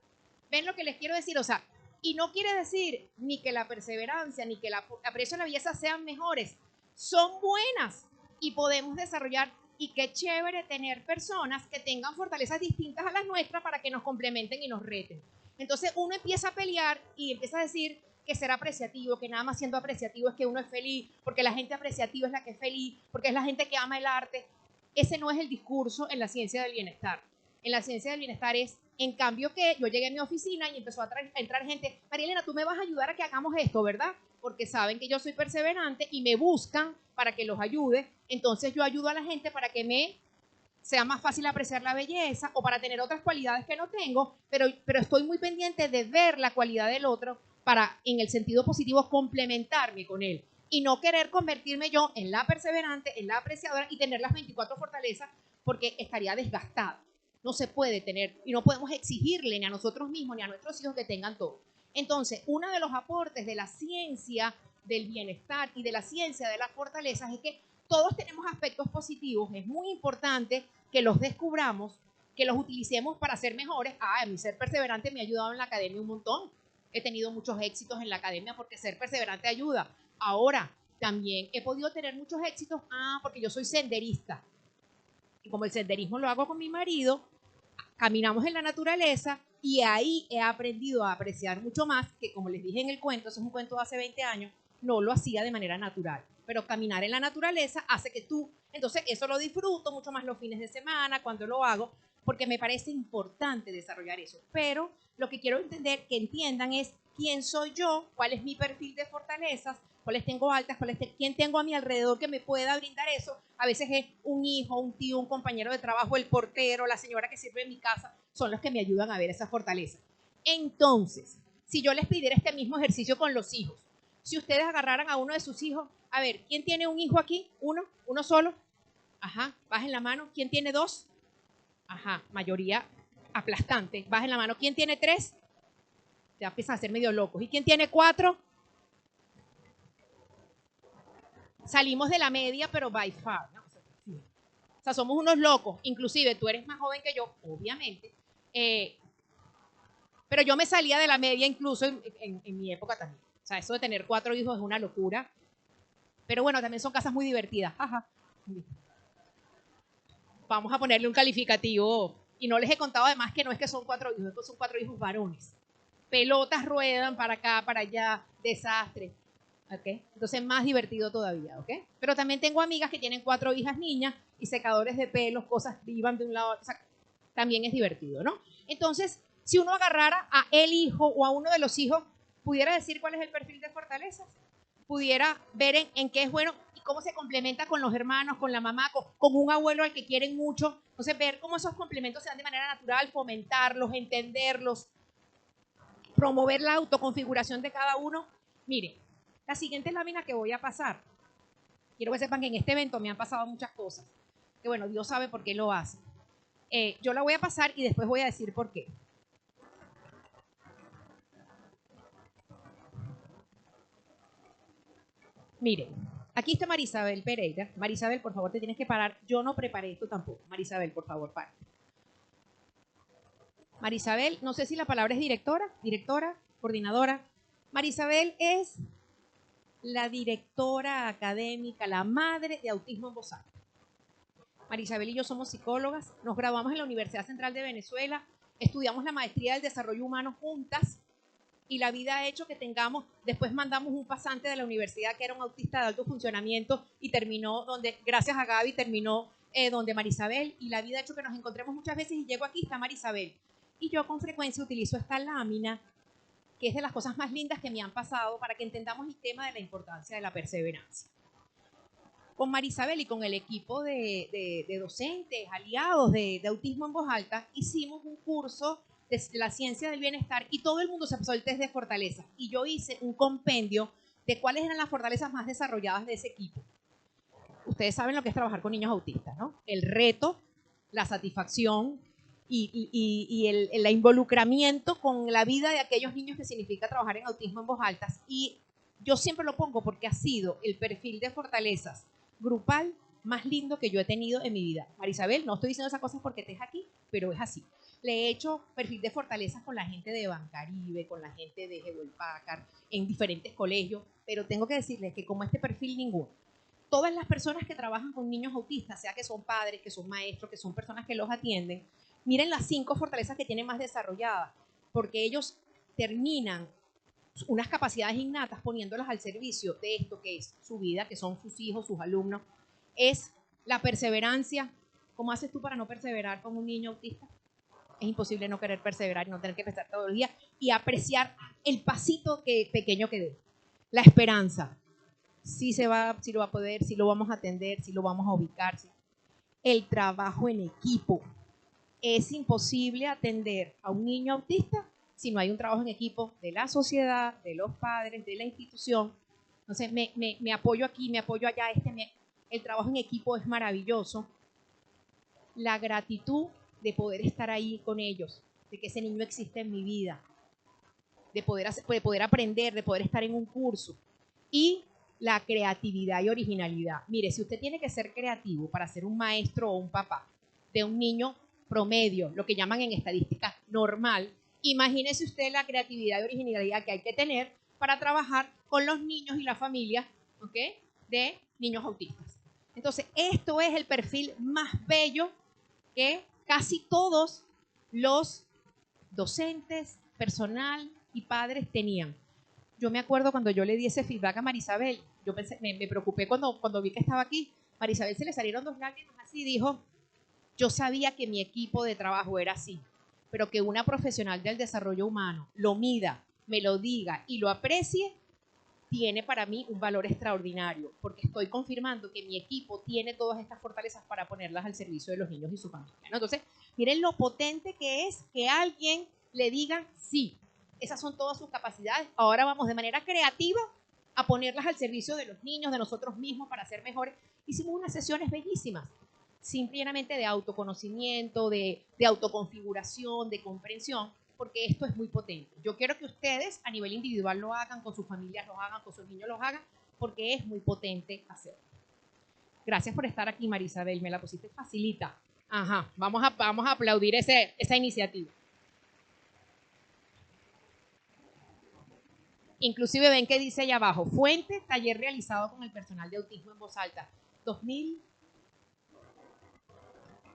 B: ¿Ven lo que les quiero decir? O sea, y no quiere decir ni que la perseverancia ni que el aprecio a la belleza sean mejores. Son buenas y podemos desarrollar. Y qué chévere tener personas que tengan fortalezas distintas a las nuestras para que nos complementen y nos reten. Entonces uno empieza a pelear y empieza a decir que ser apreciativo, que nada más siendo apreciativo es que uno es feliz, porque la gente apreciativa es la que es feliz, porque es la gente que ama el arte. Ese no es el discurso en la ciencia del bienestar. En la ciencia del bienestar es, en cambio, que yo llegué a mi oficina y empezó a entrar gente, María Elena, tú me vas a ayudar a que hagamos esto, ¿verdad? Porque saben que yo soy perseverante y me buscan para que los ayude. Entonces yo ayudo a la gente para que me sea más fácil apreciar la belleza o para tener otras cualidades que no tengo, pero estoy muy pendiente de ver la cualidad del otro para, en el sentido positivo, complementarme con él y no querer convertirme yo en la perseverante, en la apreciadora y tener las 24 fortalezas, porque estaría desgastada. No se puede tener y no podemos exigirle ni a nosotros mismos ni a nuestros hijos que tengan todo. Entonces, uno de los aportes de la ciencia del bienestar y de la ciencia de las fortalezas es que todos tenemos aspectos positivos. Es muy importante que los descubramos, que los utilicemos para ser mejores. A mí ser perseverante me ha ayudado en la academia un montón. He tenido muchos éxitos en la academia porque ser perseverante ayuda. Ahora, también he podido tener muchos éxitos porque yo soy senderista. Y como el senderismo lo hago con mi marido, caminamos en la naturaleza y ahí he aprendido a apreciar mucho más, que como les dije en el cuento, ese es un cuento de hace 20 años, no lo hacía de manera natural. Pero caminar en la naturaleza hace que tú, entonces eso lo disfruto mucho más los fines de semana cuando lo hago, porque me parece importante desarrollar eso. Pero lo que quiero entender, que entiendan es quién soy yo, cuál es mi perfil de fortalezas, cuáles tengo altas, quién tengo a mi alrededor que me pueda brindar eso. A veces es un hijo, un tío, un compañero de trabajo, el portero, la señora que sirve en mi casa, son los que me ayudan a ver esa fortaleza. Entonces, si yo les pidiera este mismo ejercicio con los hijos, si ustedes agarraran a uno de sus hijos, a ver, ¿quién tiene un hijo aquí? ¿Uno solo? Ajá, bajen la mano. ¿Quién tiene dos? Ajá, mayoría aplastante. Bajen la mano. ¿Quién tiene tres? Ya empiezan a ser medio locos. ¿Y quién tiene cuatro? Salimos de la media, pero by far, ¿no? O sea, somos unos locos. Inclusive, tú eres más joven que yo, obviamente. Pero yo me salía de la media incluso en mi época también. O sea, eso de tener 4 hijos es una locura. Pero bueno, también son casas muy divertidas. Ajá. Vamos a ponerle un calificativo. Y no les he contado además que no es que son 4 hijos, estos son 4 hijos varones. Pelotas ruedan para acá, para allá, desastre. ¿Okay? Entonces más divertido todavía, ¿ok? Pero también tengo amigas que tienen 4 hijas niñas y secadores de pelos, cosas iban de un lado a otro. O sea, también es divertido, ¿no? Entonces, si uno agarrara a el hijo o a uno de los hijos, pudiera decir cuál es el perfil de fortalezas, pudiera ver en qué es bueno y cómo se complementa con los hermanos, con la mamá, con un abuelo al que quieren mucho. Entonces, ver cómo esos complementos se dan de manera natural, fomentarlos, entenderlos, promover la autoconfiguración de cada uno. Miren, la siguiente lámina que voy a pasar, quiero que sepan que en este evento me han pasado muchas cosas, que bueno, Dios sabe por qué lo hace. Yo la voy a pasar y después voy a decir por qué. Miren, aquí está Marisabel Pereira. Marisabel, por favor, te tienes que parar. Yo no preparé esto tampoco. Marisabel, por favor, para. Marisabel, no sé si la palabra es directora, coordinadora. Marisabel es la directora académica, la madre de Autismo en Voz Alta. Marisabel y yo somos psicólogas, nos graduamos en la Universidad Central de Venezuela, estudiamos la maestría del desarrollo humano juntas y la vida ha hecho que tengamos, después mandamos un pasante de la universidad que era un autista de alto funcionamiento y terminó donde, gracias a Gaby, terminó donde Marisabel, y la vida ha hecho que nos encontremos muchas veces y llego aquí, está Marisabel. Y yo con frecuencia utilizo esta lámina, que es de las cosas más lindas que me han pasado para que entendamos el tema de la importancia de la perseverancia. Con Marisabel y con el equipo de docentes, aliados de Autismo en Voz Alta, hicimos un curso de la ciencia del bienestar y todo el mundo se pasó el test de fortalezas. Y yo hice un compendio de cuáles eran las fortalezas más desarrolladas de ese equipo. Ustedes saben lo que es trabajar con niños autistas, ¿no? El reto, la satisfacción y el involucramiento con la vida de aquellos niños, que significa trabajar en Autismo en Voz Alta. Y yo siempre lo pongo porque ha sido el perfil de fortalezas grupal más lindo que yo he tenido en mi vida. Marisabel, no estoy diciendo esas cosas porque estés aquí, pero es así. Le he hecho perfil de fortalezas con la gente de Bancaribe, con la gente de Hewlett Packard, en diferentes colegios, pero tengo que decirles que como este perfil ninguno. Todas las personas que trabajan con niños autistas, sea que son padres, que son maestros, que son personas que los atienden, miren las 5 fortalezas que tienen más desarrolladas, porque ellos terminan unas capacidades innatas poniéndolas al servicio de esto que es su vida, que son sus hijos, sus alumnos. Es la perseverancia. ¿Cómo haces tú para no perseverar con un niño autista? Es imposible no querer perseverar y no tener que pensar todo el día y apreciar el pasito pequeño que dé. La esperanza. Sí lo va a poder, sí lo vamos a atender, sí lo vamos a ubicar. Sí. El trabajo en equipo. Es imposible atender a un niño autista si no hay un trabajo en equipo de la sociedad, de los padres, de la institución. Entonces me apoyo aquí, me apoyo allá. El trabajo en equipo es maravilloso. La gratitud de poder estar ahí con ellos, de que ese niño existe en mi vida, de poder aprender, de poder estar en un curso. Y la creatividad y originalidad. Mire, si usted tiene que ser creativo para ser un maestro o un papá de un niño promedio, lo que llaman en estadística normal, imagínese usted la creatividad y originalidad que hay que tener para trabajar con los niños y la familia, ¿ok?, de niños autistas. Entonces, esto es el perfil más bello que casi todos los docentes, personal y padres tenían. Yo me acuerdo cuando yo le di ese feedback a Marisabel, yo pensé, me preocupé cuando vi que estaba aquí. Marisabel se le salieron 2 lágrimas así, dijo, yo sabía que mi equipo de trabajo era así, pero que una profesional del desarrollo humano lo mida, me lo diga y lo aprecie, tiene para mí un valor extraordinario, porque estoy confirmando que mi equipo tiene todas estas fortalezas para ponerlas al servicio de los niños y su familia, ¿no? Entonces, miren lo potente que es que alguien le diga sí. Esas son todas sus capacidades. Ahora vamos de manera creativa a ponerlas al servicio de los niños, de nosotros mismos, para ser mejores. Hicimos unas sesiones bellísimas, simplemente de autoconocimiento, de autoconfiguración, de comprensión, porque esto es muy potente. Yo quiero que ustedes a nivel individual lo hagan, con sus familias lo hagan, con sus niños lo hagan, porque es muy potente hacerlo. Gracias por estar aquí, Marisabel, me la pusiste facilita. Ajá, vamos a aplaudir esa iniciativa. Inclusive ven que dice allá abajo, fuente, taller realizado con el personal de autismo en voz alta. 2000,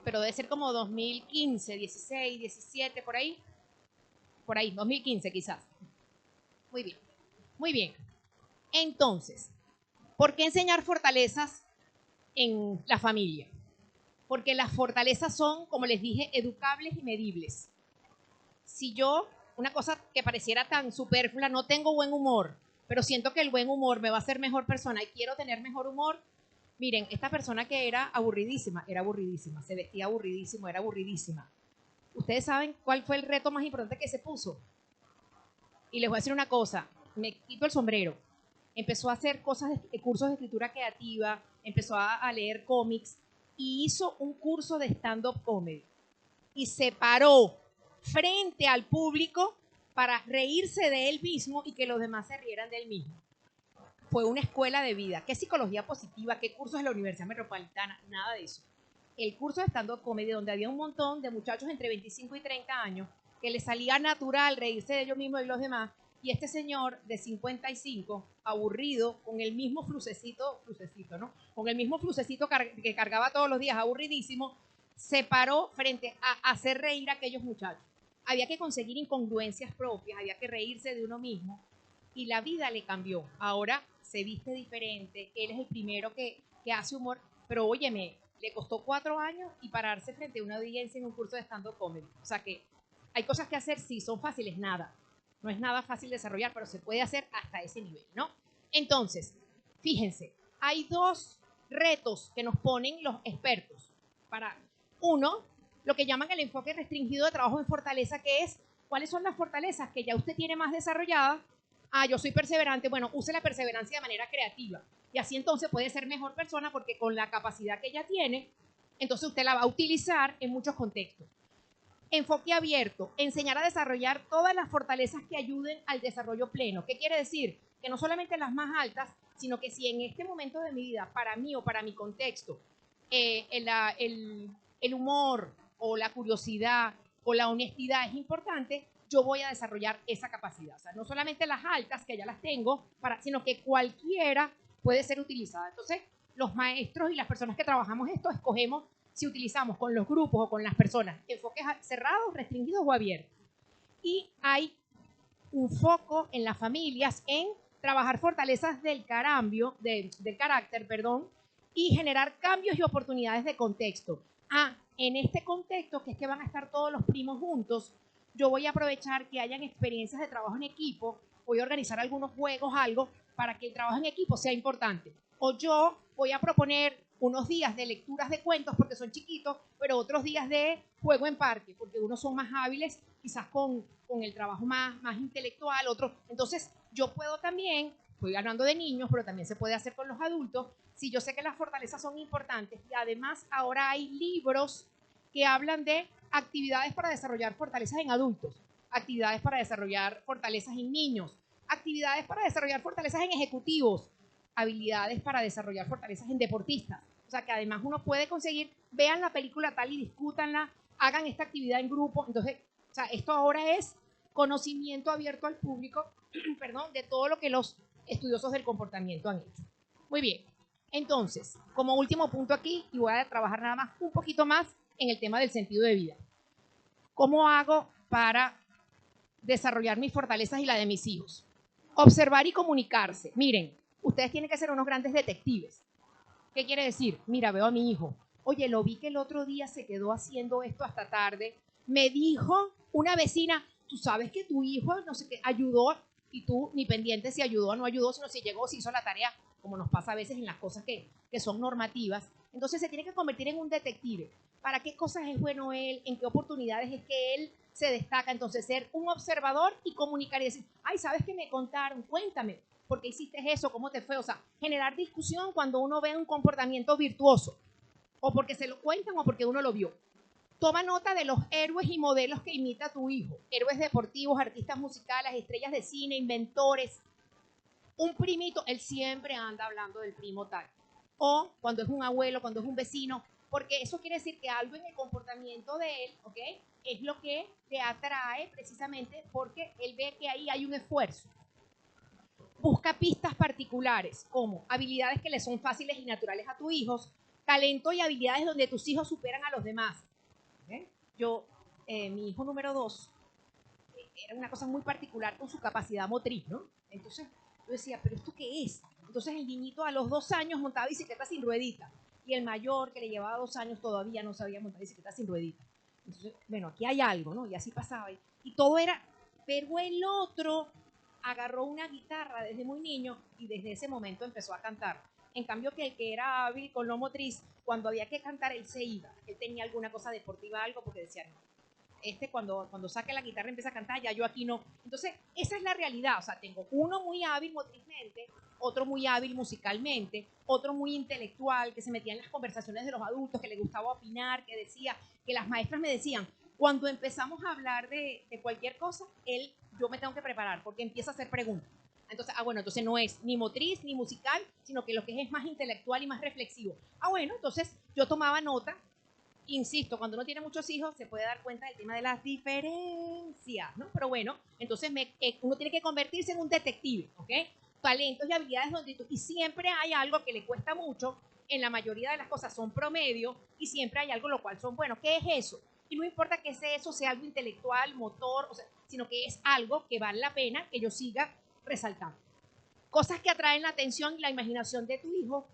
B: pero debe ser como 2015, 16, 17, por ahí, 2015 quizás. Muy bien, muy bien. Entonces, ¿por qué enseñar fortalezas en la familia? Porque las fortalezas son, como les dije, educables y medibles. Si yo, una cosa que pareciera tan superflua, no tengo buen humor, pero siento que el buen humor me va a hacer mejor persona y quiero tener mejor humor. Miren, esta persona que era aburridísima, se vestía aburridísimo, era aburridísima. ¿Ustedes saben cuál fue el reto más importante que se puso? Y les voy a decir una cosa, me quito el sombrero. Empezó a hacer cursos de escritura creativa, empezó a leer cómics y hizo un curso de stand-up comedy. Y se paró frente al público para reírse de él mismo y que los demás se rieran de él mismo. Fue una escuela de vida. ¿Qué psicología positiva? ¿Qué cursos de la Universidad Metropolitana? Nada de eso. El curso de stand-up comedy, donde había un montón de muchachos entre 25 y 30 años que les salía natural reírse de ellos mismos y los demás, y este señor de 55, aburrido, con el mismo flucecito, ¿no? Con el mismo flucecito que cargaba todos los días, aburridísimo, se paró frente a hacer reír a aquellos muchachos. Había que conseguir incongruencias propias, había que reírse de uno mismo, y la vida le cambió. Ahora se viste diferente, él es el primero que hace humor, pero óyeme, le costó 4 años y pararse frente a una audiencia en un curso de stand-up comedy. O sea que hay cosas que hacer, sí, son fáciles, nada. No es nada fácil desarrollar, pero se puede hacer hasta ese nivel, ¿no? Entonces, fíjense, hay 2 retos que nos ponen los expertos. Uno, lo que llaman el enfoque restringido de trabajo en fortaleza, que es, ¿cuáles son las fortalezas que ya usted tiene más desarrolladas? Yo soy perseverante. Bueno, use la perseverancia de manera creativa. Y así entonces puede ser mejor persona, porque con la capacidad que ella tiene, entonces usted la va a utilizar en muchos contextos. Enfoque abierto, enseñar a desarrollar todas las fortalezas que ayuden al desarrollo pleno. ¿Qué quiere decir? Que no solamente las más altas, sino que si en este momento de mi vida, para mí o para mi contexto, el humor o la curiosidad o la honestidad es importante, yo voy a desarrollar esa capacidad. O sea, no solamente las altas, que ya las tengo, sino que cualquiera puede ser utilizada. Entonces, los maestros y las personas que trabajamos esto, escogemos si utilizamos con los grupos o con las personas enfoques cerrados, restringidos o abiertos. Y hay un foco en las familias en trabajar fortalezas del carácter, y generar cambios y oportunidades de contexto. En este contexto, que es que van a estar todos los primos juntos, yo voy a aprovechar que hayan experiencias de trabajo en equipo, voy a organizar algunos juegos, algo, para que el trabajo en equipo sea importante. O yo voy a proponer unos días de lecturas de cuentos porque son chiquitos, pero otros días de juego en parque, porque unos son más hábiles quizás con el trabajo más intelectual, otros. Entonces, yo puedo también, estoy hablando de niños, pero también se puede hacer con los adultos, si yo sé que las fortalezas son importantes y además ahora hay libros que hablan de actividades para desarrollar fortalezas en adultos, actividades para desarrollar fortalezas en niños, actividades para desarrollar fortalezas en ejecutivos, habilidades para desarrollar fortalezas en deportistas. O sea, que además uno puede conseguir, vean la película tal y discútanla, hagan esta actividad en grupo. Entonces, o sea, esto ahora es conocimiento abierto al público, perdón, de todo lo que los estudiosos del comportamiento han hecho. Muy bien. Entonces, como último punto aquí, y voy a trabajar nada más un poquito más en el tema del sentido de vida. ¿Cómo hago para desarrollar mis fortalezas y la de mis hijos? Observar y comunicarse. Miren, ustedes tienen que ser unos grandes detectives. ¿Qué quiere decir? Mira, veo a mi hijo. Oye, lo vi que el otro día se quedó haciendo esto hasta tarde. Me dijo una vecina, tú sabes que tu hijo, no sé qué, ayudó, y tú ni pendiente si ayudó o no ayudó, sino si llegó, si hizo la tarea, como nos pasa a veces en las cosas que son normativas. Entonces se tiene que convertir en un detective. ¿Para qué cosas es bueno él? ¿En qué oportunidades es que él se destaca? Entonces ser un observador y comunicar y decir, ay, ¿sabes qué me contaron? Cuéntame. ¿Por qué hiciste eso? ¿Cómo te fue? O sea, generar discusión cuando uno ve un comportamiento virtuoso, o porque se lo cuentan o porque uno lo vio. Toma nota de los héroes y modelos que imita tu hijo. Héroes deportivos, artistas musicales, estrellas de cine, inventores. Un primito, él siempre anda hablando del primo tal. O cuando es un abuelo, cuando es un vecino, porque eso quiere decir que algo en el comportamiento de él, ¿ok? Es lo que te atrae precisamente porque él ve que ahí hay un esfuerzo. Busca pistas particulares, como habilidades que le son fáciles y naturales a tus hijos, talento y habilidades donde tus hijos superan a los demás. ¿Okay? Mi hijo número 2, era una cosa muy particular con su capacidad motriz, ¿no? Entonces yo decía, ¿pero esto qué es? Entonces el niñito a los 2 años montaba bicicleta sin ruedita, y el mayor, que le llevaba 2 años, todavía no sabía montar bicicleta sin ruedita. Entonces, bueno, aquí hay algo, ¿no? Y así pasaba. Y todo era, pero el otro agarró una guitarra desde muy niño y desde ese momento empezó a cantar. En cambio que el que era hábil con lo motriz, cuando había que cantar, él se iba. Él tenía alguna cosa deportiva, algo, porque decía, no, cuando saque la guitarra empieza a cantar, ya yo aquí no. Entonces, esa es la realidad. O sea, tengo uno muy hábil motrizmente, otro muy hábil musicalmente, otro muy intelectual, que se metía en las conversaciones de los adultos, que le gustaba opinar, que decía, que las maestras me decían, cuando empezamos a hablar de cualquier cosa, yo me tengo que preparar, porque empieza a hacer preguntas. Entonces, bueno, entonces no es ni motriz ni musical, sino que lo que es más intelectual y más reflexivo. Bueno, entonces yo tomaba nota. Insisto, cuando uno tiene muchos hijos se puede dar cuenta del tema de las diferencias, ¿no? Pero bueno, entonces uno tiene que convertirse en un detective, ¿ok? Talentos y habilidades y siempre hay algo que le cuesta mucho, en la mayoría de las cosas son promedio, y siempre hay algo lo cual son buenos. ¿Qué es eso? Y no importa que eso sea algo intelectual, motor, o sea, sino que es algo que vale la pena que yo siga resaltando. Cosas que atraen la atención y la imaginación de tu hijo,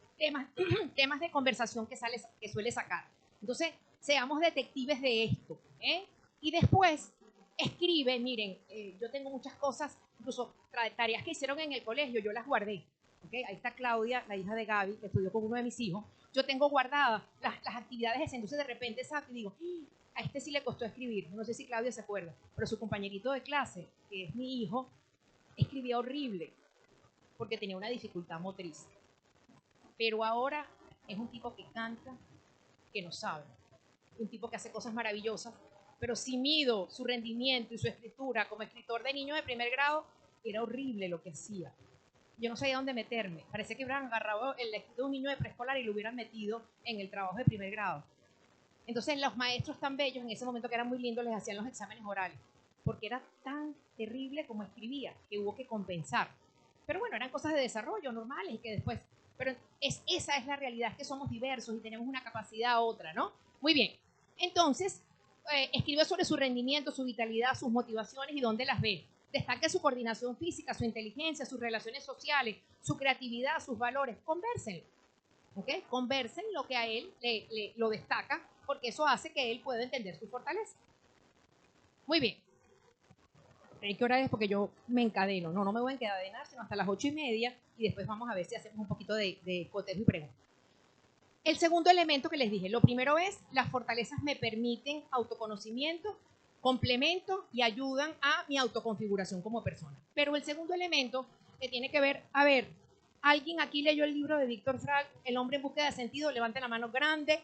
B: temas de conversación que suele sacar. Entonces, seamos detectives de esto. Y después, escribe, miren, yo tengo muchas cosas, incluso tareas que hicieron en el colegio, yo las guardé. ¿Okay? Ahí está Claudia, la hija de Gaby, que estudió con uno de mis hijos. Yo tengo guardadas las actividades esas, entonces de repente y digo, a este sí le costó escribir. No sé si Claudia se acuerda, pero su compañerito de clase, que es mi hijo, escribía horrible porque tenía una dificultad motriz. Pero ahora es un tipo que canta, que no sabe. Un tipo que hace cosas maravillosas, pero si mido su rendimiento y su escritura como escritor de niños de primer grado, era horrible lo que hacía. Yo no sabía dónde meterme. Parece que hubieran agarrado el escrito de un niño de preescolar y lo hubieran metido en el trabajo de primer grado. Entonces los maestros tan bellos, en ese momento que eran muy lindos, les hacían los exámenes orales, porque era tan terrible como escribía, que hubo que compensar. Pero bueno, eran cosas de desarrollo normales y que después... Pero esa es la realidad, es que somos diversos y tenemos una capacidad a otra, ¿no? Muy bien. Entonces, escribe sobre su rendimiento, su vitalidad, sus motivaciones y dónde las ve. Destaque su coordinación física, su inteligencia, sus relaciones sociales, su creatividad, sus valores. Conversen. ¿Okay? Conversen lo que a él lo destaca, porque eso hace que él pueda entender su fortaleza. Muy bien. ¿Qué hora es? Porque yo me encadeno. No me voy a encadenar, sino hasta las 8:30, y después vamos a ver si hacemos un poquito de cotejo y preguntas. El segundo elemento que les dije, lo primero es, las fortalezas me permiten autoconocimiento, complemento y ayudan a mi autoconfiguración como persona. Pero el segundo elemento que tiene que ver, a ver, ¿alguien aquí leyó el libro de Víctor Frank, El hombre en búsqueda de sentido? Levanten la mano grande.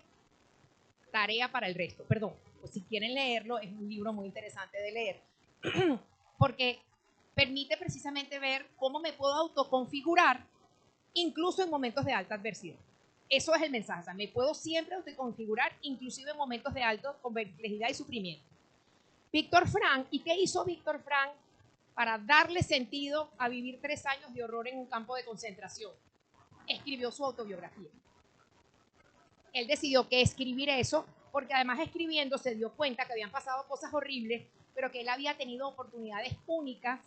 B: Tarea para el resto, perdón. Pues si quieren leerlo, es un libro muy interesante de leer. Porque permite precisamente ver cómo me puedo autoconfigurar incluso en momentos de alta adversidad. Eso es el mensaje, o sea, me puedo siempre autoconfigurar inclusive en momentos de alta complejidad y sufrimiento. Víctor Frank, ¿y qué hizo Víctor Frank para darle sentido a vivir 3 años de horror en un campo de concentración? Escribió su autobiografía. Él decidió que escribir eso, porque además escribiendo se dio cuenta que habían pasado cosas horribles, pero que él había tenido oportunidades únicas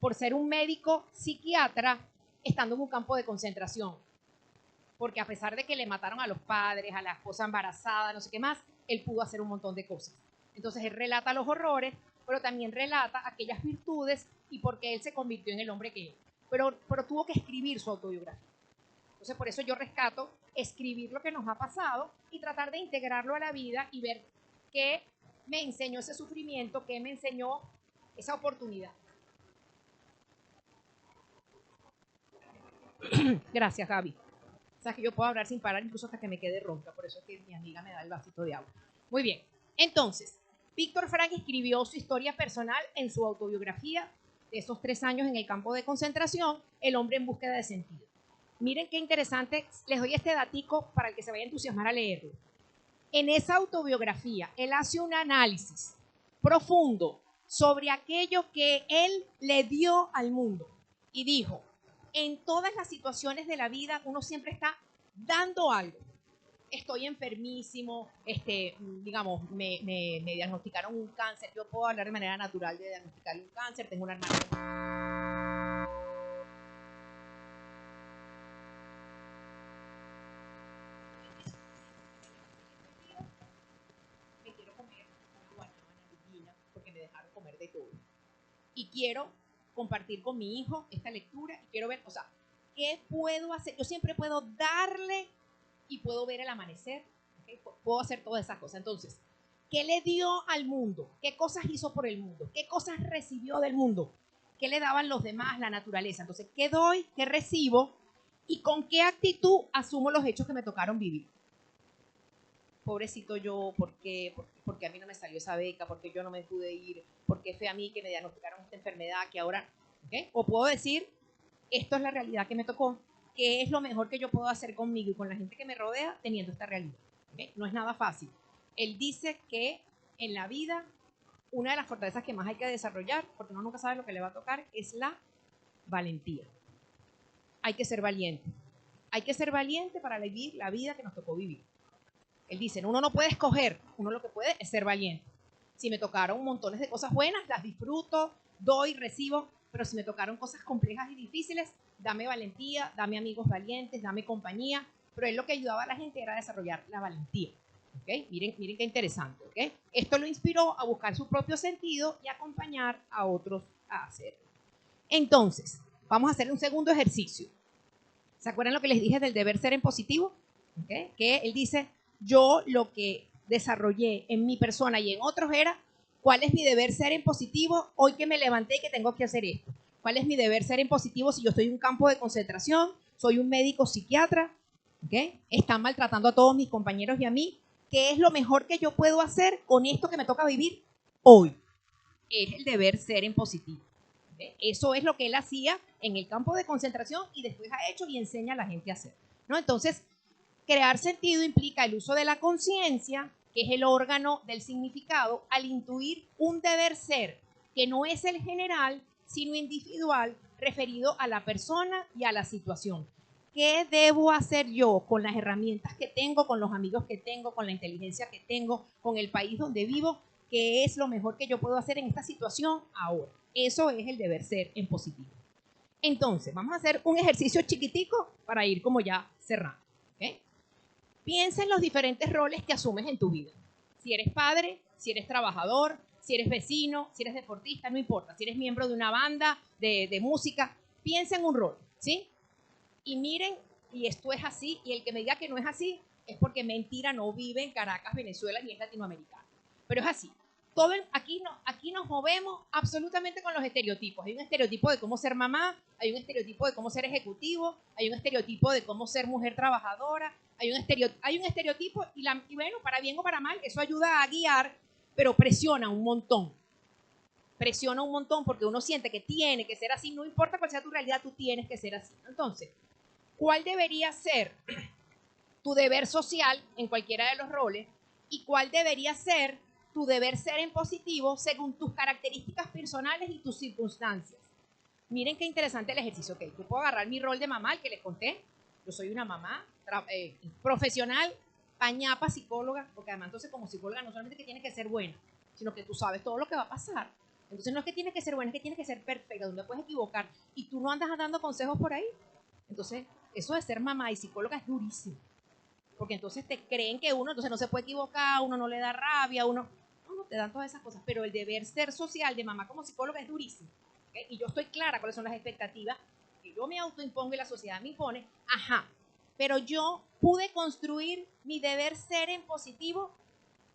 B: por ser un médico psiquiatra estando en un campo de concentración. Porque a pesar de que le mataron a los padres, a la esposa embarazada, no sé qué más, él pudo hacer un montón de cosas. Entonces él relata los horrores, pero también relata aquellas virtudes y por qué él se convirtió en el hombre que es. Pero tuvo que escribir su autobiografía. Entonces por eso yo rescato escribir lo que nos ha pasado y tratar de integrarlo a la vida y ver qué me enseñó ese sufrimiento, qué me enseñó esa oportunidad. Gracias, Gaby. O sea, que yo puedo hablar sin parar incluso hasta que me quede ronca, por eso es que mi amiga me da el vasito de agua. Muy bien, entonces, Víctor Frank escribió su historia personal en su autobiografía de esos 3 años en el campo de concentración, El hombre en búsqueda de sentido. Miren qué interesante, les doy este datico para el que se vaya a entusiasmar a leerlo. En esa autobiografía, él hace un análisis profundo sobre aquello que él le dio al mundo y dijo, en todas las situaciones de la vida uno siempre está dando algo. Estoy enfermísimo, digamos, me diagnosticaron un cáncer. Yo puedo hablar de manera natural de diagnosticar un cáncer. Tengo una hermana. Me quiero comer una guanábana divina porque me dejaron comer de todo. Y quiero compartir con mi hijo esta lectura y quiero ver, o sea, ¿qué puedo hacer? Yo siempre puedo darle y puedo ver el amanecer, ¿okay? Puedo hacer todas esas cosas. Entonces, ¿qué le dio al mundo? ¿Qué cosas hizo por el mundo? ¿Qué cosas recibió del mundo? ¿Qué le daban los demás, la naturaleza? Entonces, ¿qué doy? ¿Qué recibo? ¿Y con qué actitud asumo los hechos que me tocaron vivir? Pobrecito yo, porque a mí no me salió esa beca, porque yo no me pude ir, porque fue a mí que me diagnosticaron esta enfermedad que ahora, ¿okay? O puedo decir, esto es la realidad que me tocó, ¿qué es lo mejor que yo puedo hacer conmigo y con la gente que me rodea teniendo esta realidad? ¿Okay? No es nada fácil. Él dice que en la vida una de las fortalezas que más hay que desarrollar, porque uno nunca sabe lo que le va a tocar, es la valentía. Hay que ser valiente. Hay que ser valiente para vivir la vida que nos tocó vivir. Él dice, uno no puede escoger, uno lo que puede es ser valiente. Si me tocaron montones de cosas buenas, las disfruto, doy, recibo, pero si me tocaron cosas complejas y difíciles, dame valentía, dame amigos valientes, dame compañía, pero él lo que ayudaba a la gente era a desarrollar la valentía. ¿Okay? Miren qué interesante. ¿Okay? Esto lo inspiró a buscar su propio sentido y acompañar a otros a hacerlo. Entonces, vamos a hacer un segundo ejercicio. ¿Se acuerdan lo que les dije del deber ser en positivo? ¿Okay? Que él dice, yo lo que desarrollé en mi persona y en otros era, ¿cuál es mi deber ser en positivo hoy que me levanté y que tengo que hacer esto? ¿Cuál es mi deber ser en positivo si yo estoy en un campo de concentración, soy un médico psiquiatra, ¿okay? Están maltratando a todos mis compañeros y a mí? ¿Qué es lo mejor que yo puedo hacer con esto que me toca vivir hoy? Es el deber ser en positivo. ¿Okay? Eso es lo que él hacía en el campo de concentración y después ha hecho y enseña a la gente a hacer, ¿no? Entonces, crear sentido implica el uso de la conciencia, que es el órgano del significado, al intuir un deber ser que no es el general, sino individual, referido a la persona y a la situación. ¿Qué debo hacer yo con las herramientas que tengo, con los amigos que tengo, con la inteligencia que tengo, con el país donde vivo? ¿Qué es lo mejor que yo puedo hacer en esta situación ahora? Eso es el deber ser en positivo. Entonces, vamos a hacer un ejercicio chiquitico para ir como ya cerrando. ¿Okay? Piensa en los diferentes roles que asumes en tu vida. Si eres padre, si eres trabajador, si eres vecino, si eres deportista, no importa. Si eres miembro de una banda de música, piensa en un rol, ¿sí? Y miren, y esto es así, y el que me diga que no es así, es porque mentira no vive en Caracas, Venezuela, ni es latinoamericano. Pero es así. Aquí nos movemos absolutamente con los estereotipos. Hay un estereotipo de cómo ser mamá, hay un estereotipo de cómo ser ejecutivo, hay un estereotipo de cómo ser mujer trabajadora, hay un estereotipo y bueno, para bien o para mal, eso ayuda a guiar, pero presiona un montón. Presiona un montón porque uno siente que tiene que ser así, no importa cuál sea tu realidad, tú tienes que ser así. Entonces, ¿cuál debería ser tu deber social en cualquiera de los roles y cuál debería ser tu deber ser en positivo según tus características personales y tus circunstancias? Miren qué interesante el ejercicio. Ok, yo puedo agarrar mi rol de mamá, el que les conté. Yo soy una mamá profesional, pañapa, psicóloga, porque además entonces como psicóloga no solamente que tienes que ser buena, sino que tú sabes todo lo que va a pasar. Entonces no es que tienes que ser buena, es que tienes que ser perfecta, donde puedes equivocar y tú no andas dando consejos por ahí. Entonces, eso de ser mamá y psicóloga es durísimo. Porque entonces te creen que uno entonces no se puede equivocar, uno no le da rabia, uno no te dan todas esas cosas. Pero el deber ser social de mamá como psicóloga es durísimo. ¿Okay? Y yo estoy clara cuáles son las expectativas que yo me autoimpongo y la sociedad me impone. Ajá. Pero yo pude construir mi deber ser en positivo.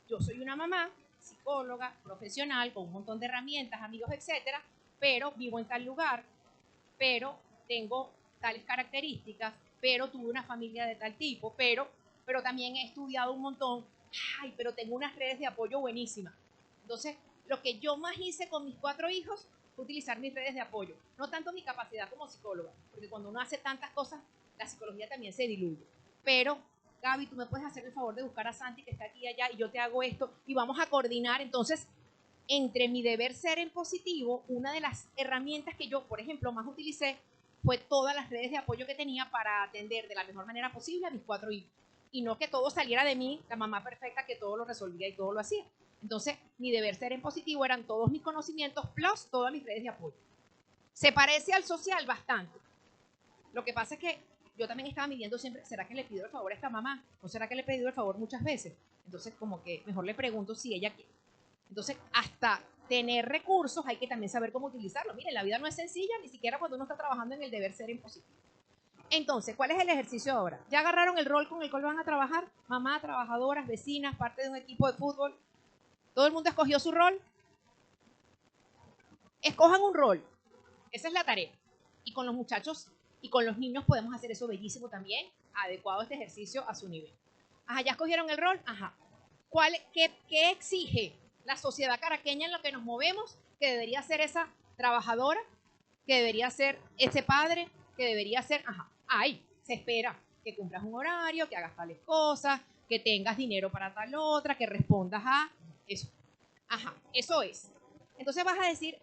B: Yo soy una mamá, psicóloga, profesional, con un montón de herramientas, amigos, etcétera, pero vivo en tal lugar, pero tengo tales características, pero tuve una familia de tal tipo, pero también he estudiado un montón, ay, pero tengo unas redes de apoyo buenísimas. Entonces, lo que yo más hice con mis 4 hijos fue utilizar mis redes de apoyo, no tanto mi capacidad como psicóloga, porque cuando uno hace tantas cosas, la psicología también se diluye, pero Gaby, tú me puedes hacer el favor de buscar a Santi que está aquí y allá y yo te hago esto y vamos a coordinar. Entonces, entre mi deber ser en positivo, una de las herramientas que yo, por ejemplo, más utilicé fue todas las redes de apoyo que tenía para atender de la mejor manera posible a mis 4 hijos. Y no que todo saliera de mí, la mamá perfecta que todo lo resolvía y todo lo hacía. Entonces, mi deber ser en positivo eran todos mis conocimientos plus todas mis redes de apoyo. Se parece al social bastante. Lo que pasa es que yo también estaba midiendo siempre, ¿será que le pido el favor a esta mamá? ¿O será que le he pedido el favor muchas veces? Entonces, como que mejor le pregunto si ella quiere. Entonces, hasta tener recursos hay que también saber cómo utilizarlos. Miren, la vida no es sencilla, ni siquiera cuando uno está trabajando en el deber ser en positivo. Entonces, ¿cuál es el ejercicio ahora? ¿Ya agarraron el rol con el cual van a trabajar? Mamá, trabajadoras, vecinas, parte de un equipo de fútbol. ¿Todo el mundo escogió su rol? Escojan un rol. Esa es la tarea. Y con los muchachos y con los niños podemos hacer eso bellísimo también, adecuado este ejercicio a su nivel. Ajá, ¿ya escogieron el rol? Ajá. ¿Qué exige la sociedad caraqueña en la que nos movemos? Que debería ser esa trabajadora, que debería ser ese padre, que debería ser, se espera que cumplas un horario, que hagas tales cosas, que tengas dinero para tal otra, que respondas a eso. Ajá, eso es. Entonces vas a decir,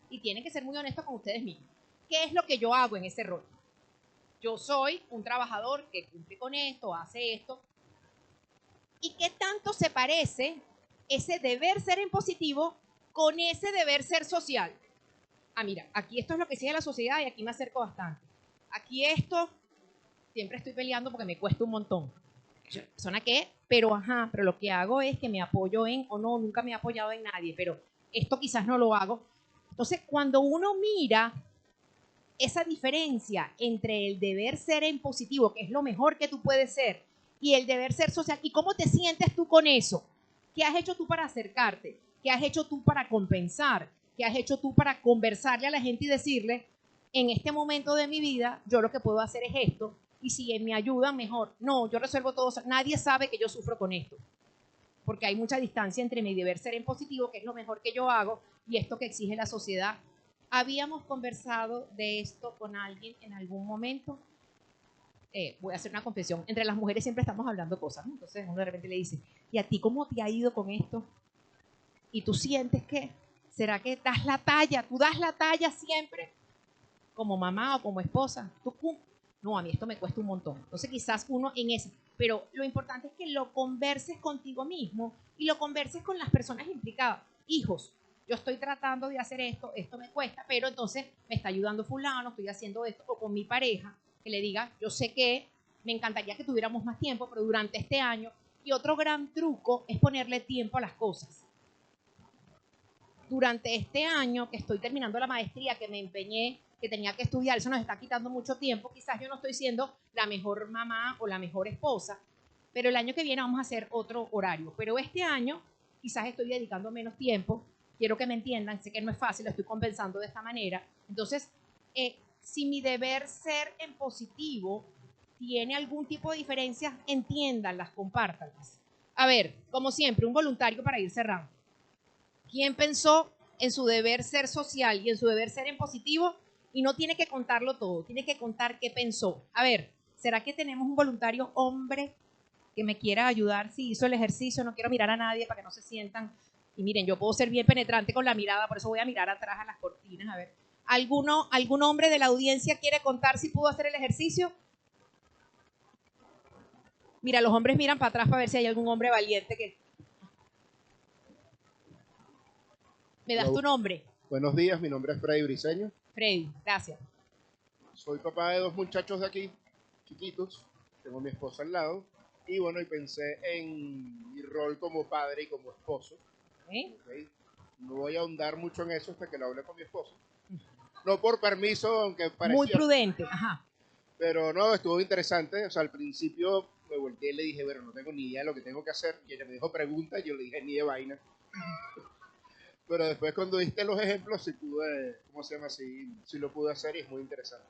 B: y tienen que ser muy honestos con ustedes mismos. ¿Qué es lo que yo hago en ese rol? Yo soy un trabajador que cumple con esto, hace esto. ¿Y qué tanto se parece ese deber ser en positivo con ese deber ser social? Mira, aquí esto es lo que sigue la sociedad y aquí me acerco bastante. Aquí esto, siempre estoy peleando porque me cuesta un montón. ¿Persona qué? Pero lo que hago es que me apoyo en, o no, nunca me he apoyado en nadie, pero esto quizás no lo hago. Entonces, cuando uno mira esa diferencia entre el deber ser en positivo, que es lo mejor que tú puedes ser, y el deber ser social, y cómo te sientes tú con eso, ¿qué has hecho tú para acercarte? ¿Qué has hecho tú para compensar? ¿Qué has hecho tú para conversarle a la gente y decirle, en este momento de mi vida, yo lo que puedo hacer es esto, y si me ayudan, mejor? No, yo resuelvo todo, nadie sabe que yo sufro con esto, porque hay mucha distancia entre mi deber ser en positivo, que es lo mejor que yo hago, y esto que exige la sociedad. ¿Habíamos conversado de esto con alguien en algún momento? Voy a hacer una confesión. Entre las mujeres siempre estamos hablando cosas, ¿no? Entonces uno de repente le dice, ¿y a ti cómo te ha ido con esto? ¿Y tú sientes que? ¿Será que das la talla? ¿Tú das la talla siempre? Como mamá o como esposa. No, a mí esto me cuesta un montón. Entonces quizás uno en ese. Pero lo importante es que lo converses contigo mismo y lo converses con las personas implicadas. Hijos, yo estoy tratando de hacer esto me cuesta, pero entonces me está ayudando fulano, estoy haciendo esto, o con mi pareja, que le diga, yo sé que me encantaría que tuviéramos más tiempo, pero durante este año. Y otro gran truco es ponerle tiempo a las cosas. Durante este año que estoy terminando la maestría, que me empeñé, que tenía que estudiar, eso nos está quitando mucho tiempo, quizás yo no estoy siendo la mejor mamá o la mejor esposa, pero el año que viene vamos a hacer otro horario. Pero este año quizás estoy dedicando menos tiempo, quiero que me entiendan, sé que no es fácil, lo estoy compensando de esta manera. Entonces, si mi deber ser en positivo tiene algún tipo de diferencias, entiéndanlas, compártanlas. A ver, como siempre, un voluntario para ir cerrando. ¿Quién pensó en su deber ser social y en su deber ser en positivo? Y no tiene que contarlo todo, tiene que contar qué pensó. A ver, ¿será que tenemos un voluntario hombre que me quiera ayudar si hizo el ejercicio? No quiero mirar a nadie para que no se sientan. Y miren, yo puedo ser bien penetrante con la mirada, por eso voy a mirar atrás a las cortinas. A ver, ¿algún hombre de la audiencia quiere contar si pudo hacer el ejercicio? Mira, los hombres miran para atrás para ver si hay algún hombre valiente que... ¿Me das tu nombre?
C: Buenos días, mi nombre es Freddy Briceño.
B: Freddy, gracias.
C: Soy papá de 2 muchachos de aquí, chiquitos. Tengo a mi esposa al lado. Y bueno, y pensé en mi rol como padre y como esposo.
B: ¿Eh?
C: ¿Okay? No voy a ahondar mucho en eso hasta que lo hable con mi esposo. No por permiso, aunque parecía...
B: Muy prudente, ajá.
C: Pero no, estuvo interesante. O sea, al principio me volteé y le dije, bueno, no tengo ni idea de lo que tengo que hacer. Y ella me dijo pregunta y yo le dije ni de vaina. Pero después cuando diste los ejemplos, sí pude, ¿cómo se llama? Sí lo pude hacer y es muy interesante.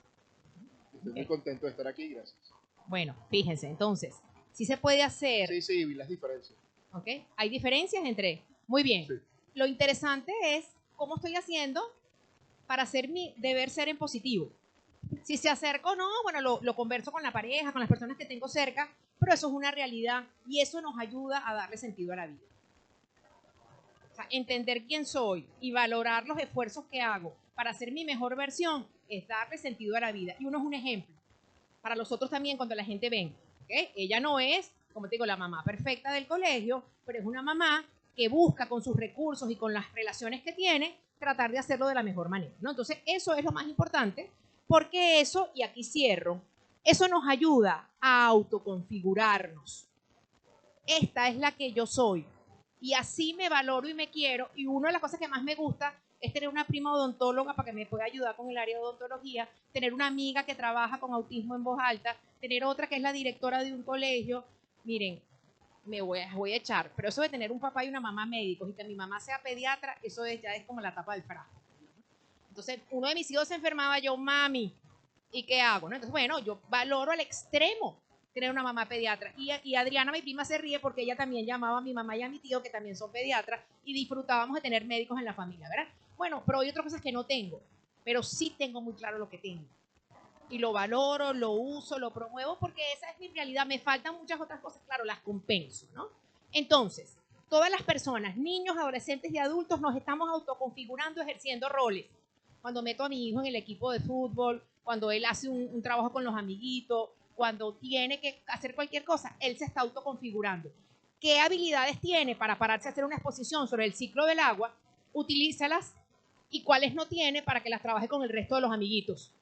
C: Estoy muy contento de estar aquí, gracias.
B: Bueno, fíjense, entonces, sí se puede hacer.
C: Sí, vi las diferencias.
B: ¿Ok? Hay diferencias entre... Muy bien.
C: Sí.
B: Lo interesante es cómo estoy haciendo para hacer mi deber ser en positivo. Si se acerca o no, bueno, lo converso con la pareja, con las personas que tengo cerca, pero eso es una realidad y eso nos ayuda a darle sentido a la vida. O sea, entender quién soy y valorar los esfuerzos que hago para ser mi mejor versión es darle sentido a la vida. Y uno es un ejemplo. Para los otros también, cuando la gente ven, ¿okay? Ella no es, como te digo, la mamá perfecta del colegio, pero es una mamá que busca con sus recursos y con las relaciones que tiene tratar de hacerlo de la mejor manera, ¿no? Entonces, eso es lo más importante, porque eso, y aquí cierro, eso nos ayuda a autoconfigurarnos. Esta es la que yo soy. Y así me valoro y me quiero. Y una de las cosas que más me gusta es tener una prima odontóloga para que me pueda ayudar con el área de odontología, tener una amiga que trabaja con autismo en voz alta, tener otra que es la directora de un colegio. Miren, me voy a echar, pero eso de tener un papá y una mamá médicos y que mi mamá sea pediatra, eso ya es como la tapa del frasco. Entonces, uno de mis hijos se enfermaba, yo, mami, ¿y qué hago? ¿No? Entonces, bueno, yo valoro al extremo tener una mamá pediatra. Y Adriana, mi prima, se ríe porque ella también llamaba a mi mamá y a mi tío, que también son pediatras, y disfrutábamos de tener médicos en la familia, ¿verdad? Bueno, pero hay otras cosas que no tengo, pero sí tengo muy claro lo que tengo. Y lo valoro, lo uso, lo promuevo, porque esa es mi realidad. Me faltan muchas otras cosas, claro, las compenso, ¿no? Entonces, todas las personas, niños, adolescentes y adultos, nos estamos autoconfigurando, ejerciendo roles. Cuando meto a mi hijo en el equipo de fútbol, cuando él hace un trabajo con los amiguitos, cuando tiene que hacer cualquier cosa, él se está autoconfigurando. ¿Qué habilidades tiene para pararse a hacer una exposición sobre el ciclo del agua? Utilízalas, y cuáles no tiene para que las trabaje con el resto de los amiguitos.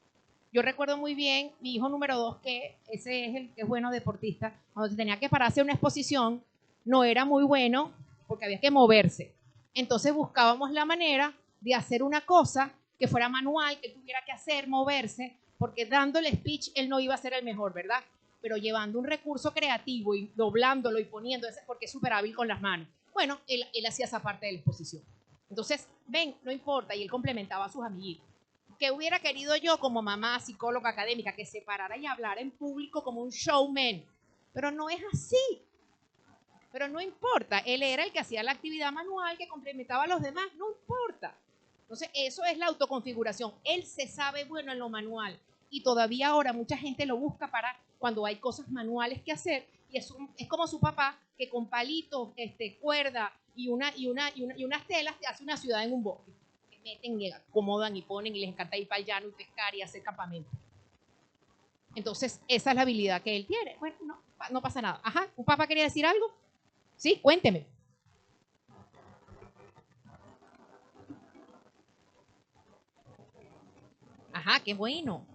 B: Yo recuerdo muy bien mi hijo número 2, que ese es el que es bueno deportista, cuando se tenía que pararse a una exposición, no era muy bueno porque había que moverse. Entonces buscábamos la manera de hacer una cosa que fuera manual, que tuviera que hacer, moverse, porque dándole speech él no iba a ser el mejor, ¿verdad? Pero llevando un recurso creativo y doblándolo y poniendo, porque es súper hábil con las manos. Bueno, él hacía esa parte de la exposición. Entonces, ven, no importa, y él complementaba a sus amiguitos. ¿Qué hubiera querido yo como mamá, psicóloga académica, que se parara y hablara en público como un showman? Pero no es así. Pero no importa, él era el que hacía la actividad manual, que complementaba a los demás, no importa. Entonces, eso es la autoconfiguración. Él se sabe bueno en lo manual y todavía ahora mucha gente lo busca para cuando hay cosas manuales que hacer, y es como su papá, que con palitos, cuerda y unas telas te hace una ciudad en un bosque. Meten y acomodan y ponen y les encanta ir para el llano y pescar y hacer campamento. Entonces, esa es la habilidad que él tiene. Bueno, no pasa nada. Ajá, ¿un papá quería decir algo? Sí, cuénteme. Ajá, qué bueno.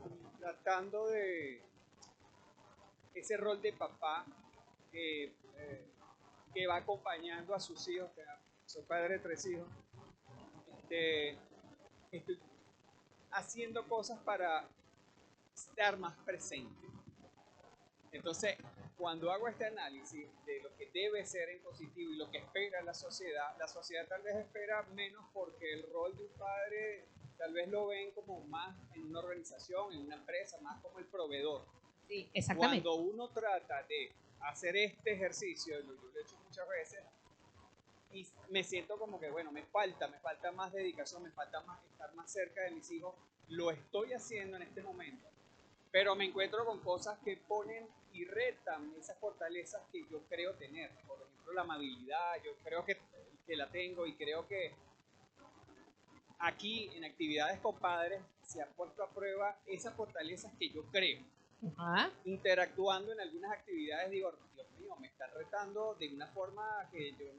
E: Tratando de ese rol de papá que va acompañando a sus hijos, que soy padre de 3 hijos, estoy haciendo cosas para estar más presente. Entonces, cuando hago este análisis de lo que debe ser en positivo y lo que espera la sociedad tal vez espera menos porque el rol de un padre tal vez lo ven como más en una organización, en una empresa, más como el proveedor.
B: Sí, exactamente.
E: Cuando uno trata de hacer este ejercicio, yo lo he hecho muchas veces, y me siento como que, bueno, me falta más dedicación, me falta más estar más cerca de mis hijos, lo estoy haciendo en este momento, pero me encuentro con cosas que ponen y retan esas fortalezas que yo creo tener. Por ejemplo, la amabilidad, yo creo que la tengo, y creo que aquí en actividades con padres se ha puesto a prueba esas fortalezas que yo creo.
B: Ajá.
E: Interactuando en algunas actividades, digo, Dios mío, me están retando de una forma que yo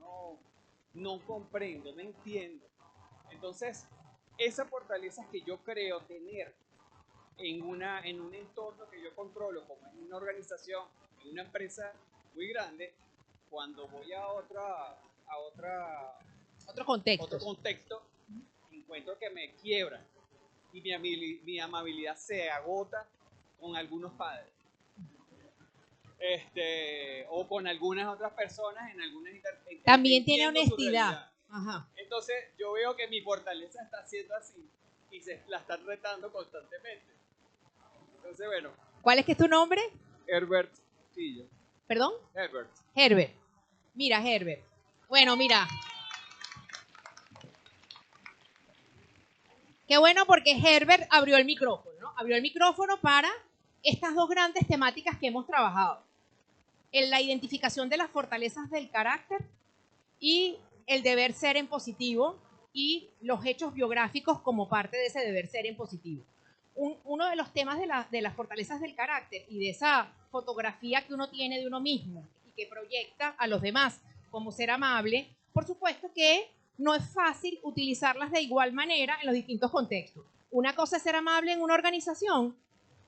E: no comprendo, no entiendo. Entonces, esas fortalezas que yo creo tener en un entorno que yo controlo, como en una organización, en una empresa muy grande, cuando voy a otro contexto, encuentro que me quiebra y mi amabilidad se agota con algunos padres. O con algunas otras personas en algunas
B: También tiene
E: entiendo su
B: honestidad.
E: realidad.
B: Ajá.
E: Entonces yo veo que mi fortaleza está siendo así y la están retando constantemente. Entonces, bueno.
B: ¿Cuál es que es tu nombre?
E: Herbert Tillo.
B: ¿Perdón?
E: Herbert.
B: Herbert. Mira, Herbert. Bueno, mira. Qué bueno, porque Herbert abrió el micrófono, ¿no? Abrió el micrófono para estas dos grandes temáticas que hemos trabajado. En la identificación de las fortalezas del carácter y el deber ser en positivo y los hechos biográficos como parte de ese deber ser en positivo. Uno de los temas de las fortalezas del carácter y de esa fotografía que uno tiene de uno mismo y que proyecta a los demás como ser amable, por supuesto que no es fácil utilizarlas de igual manera en los distintos contextos. Una cosa es ser amable en una organización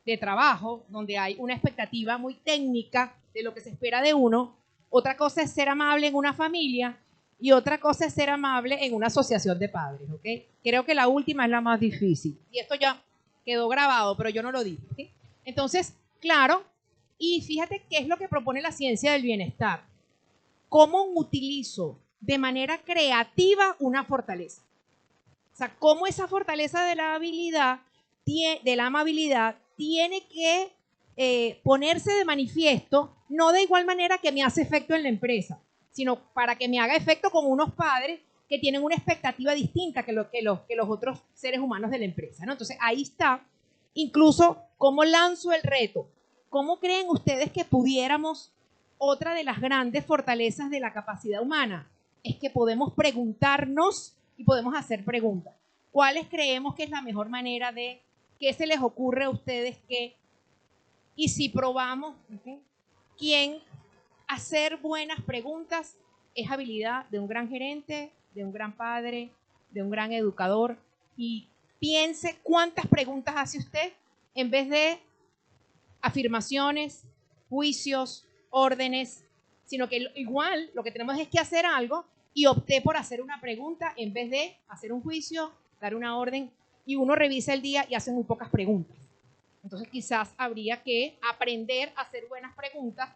B: de trabajo, donde hay una expectativa muy técnica de lo que se espera de uno. Otra cosa es ser amable en una familia y otra cosa es ser amable en una asociación de padres, ¿ok? Creo que la última es la más difícil. Y esto ya quedó grabado, pero yo no lo dije, ¿ok? Entonces, claro, y fíjate qué es lo que propone la ciencia del bienestar. ¿Cómo utilizo de manera creativa una fortaleza? O sea, cómo esa fortaleza de la habilidad, de la amabilidad, tiene que ponerse de manifiesto, no de igual manera que me hace efecto en la empresa, sino para que me haga efecto con unos padres que tienen una expectativa distinta que los otros seres humanos de la empresa, ¿no? Entonces, ahí está, incluso, cómo lanzo el reto. ¿Cómo creen ustedes que pudiéramos, otra de las grandes fortalezas de la capacidad humana, es que podemos preguntarnos y podemos hacer preguntas? ¿Cuáles creemos que es la mejor manera de, qué se les ocurre a ustedes que, y si probamos, ¿okay? ¿Quién hacer buenas preguntas es habilidad de un gran gerente, de un gran padre, de un gran educador? Y piense cuántas preguntas hace usted en vez de afirmaciones, juicios, órdenes, sino que igual lo que tenemos es que hacer algo y opté por hacer una pregunta en vez de hacer un juicio, dar una orden, y uno revisa el día y hace muy pocas preguntas. Entonces quizás habría que aprender a hacer buenas preguntas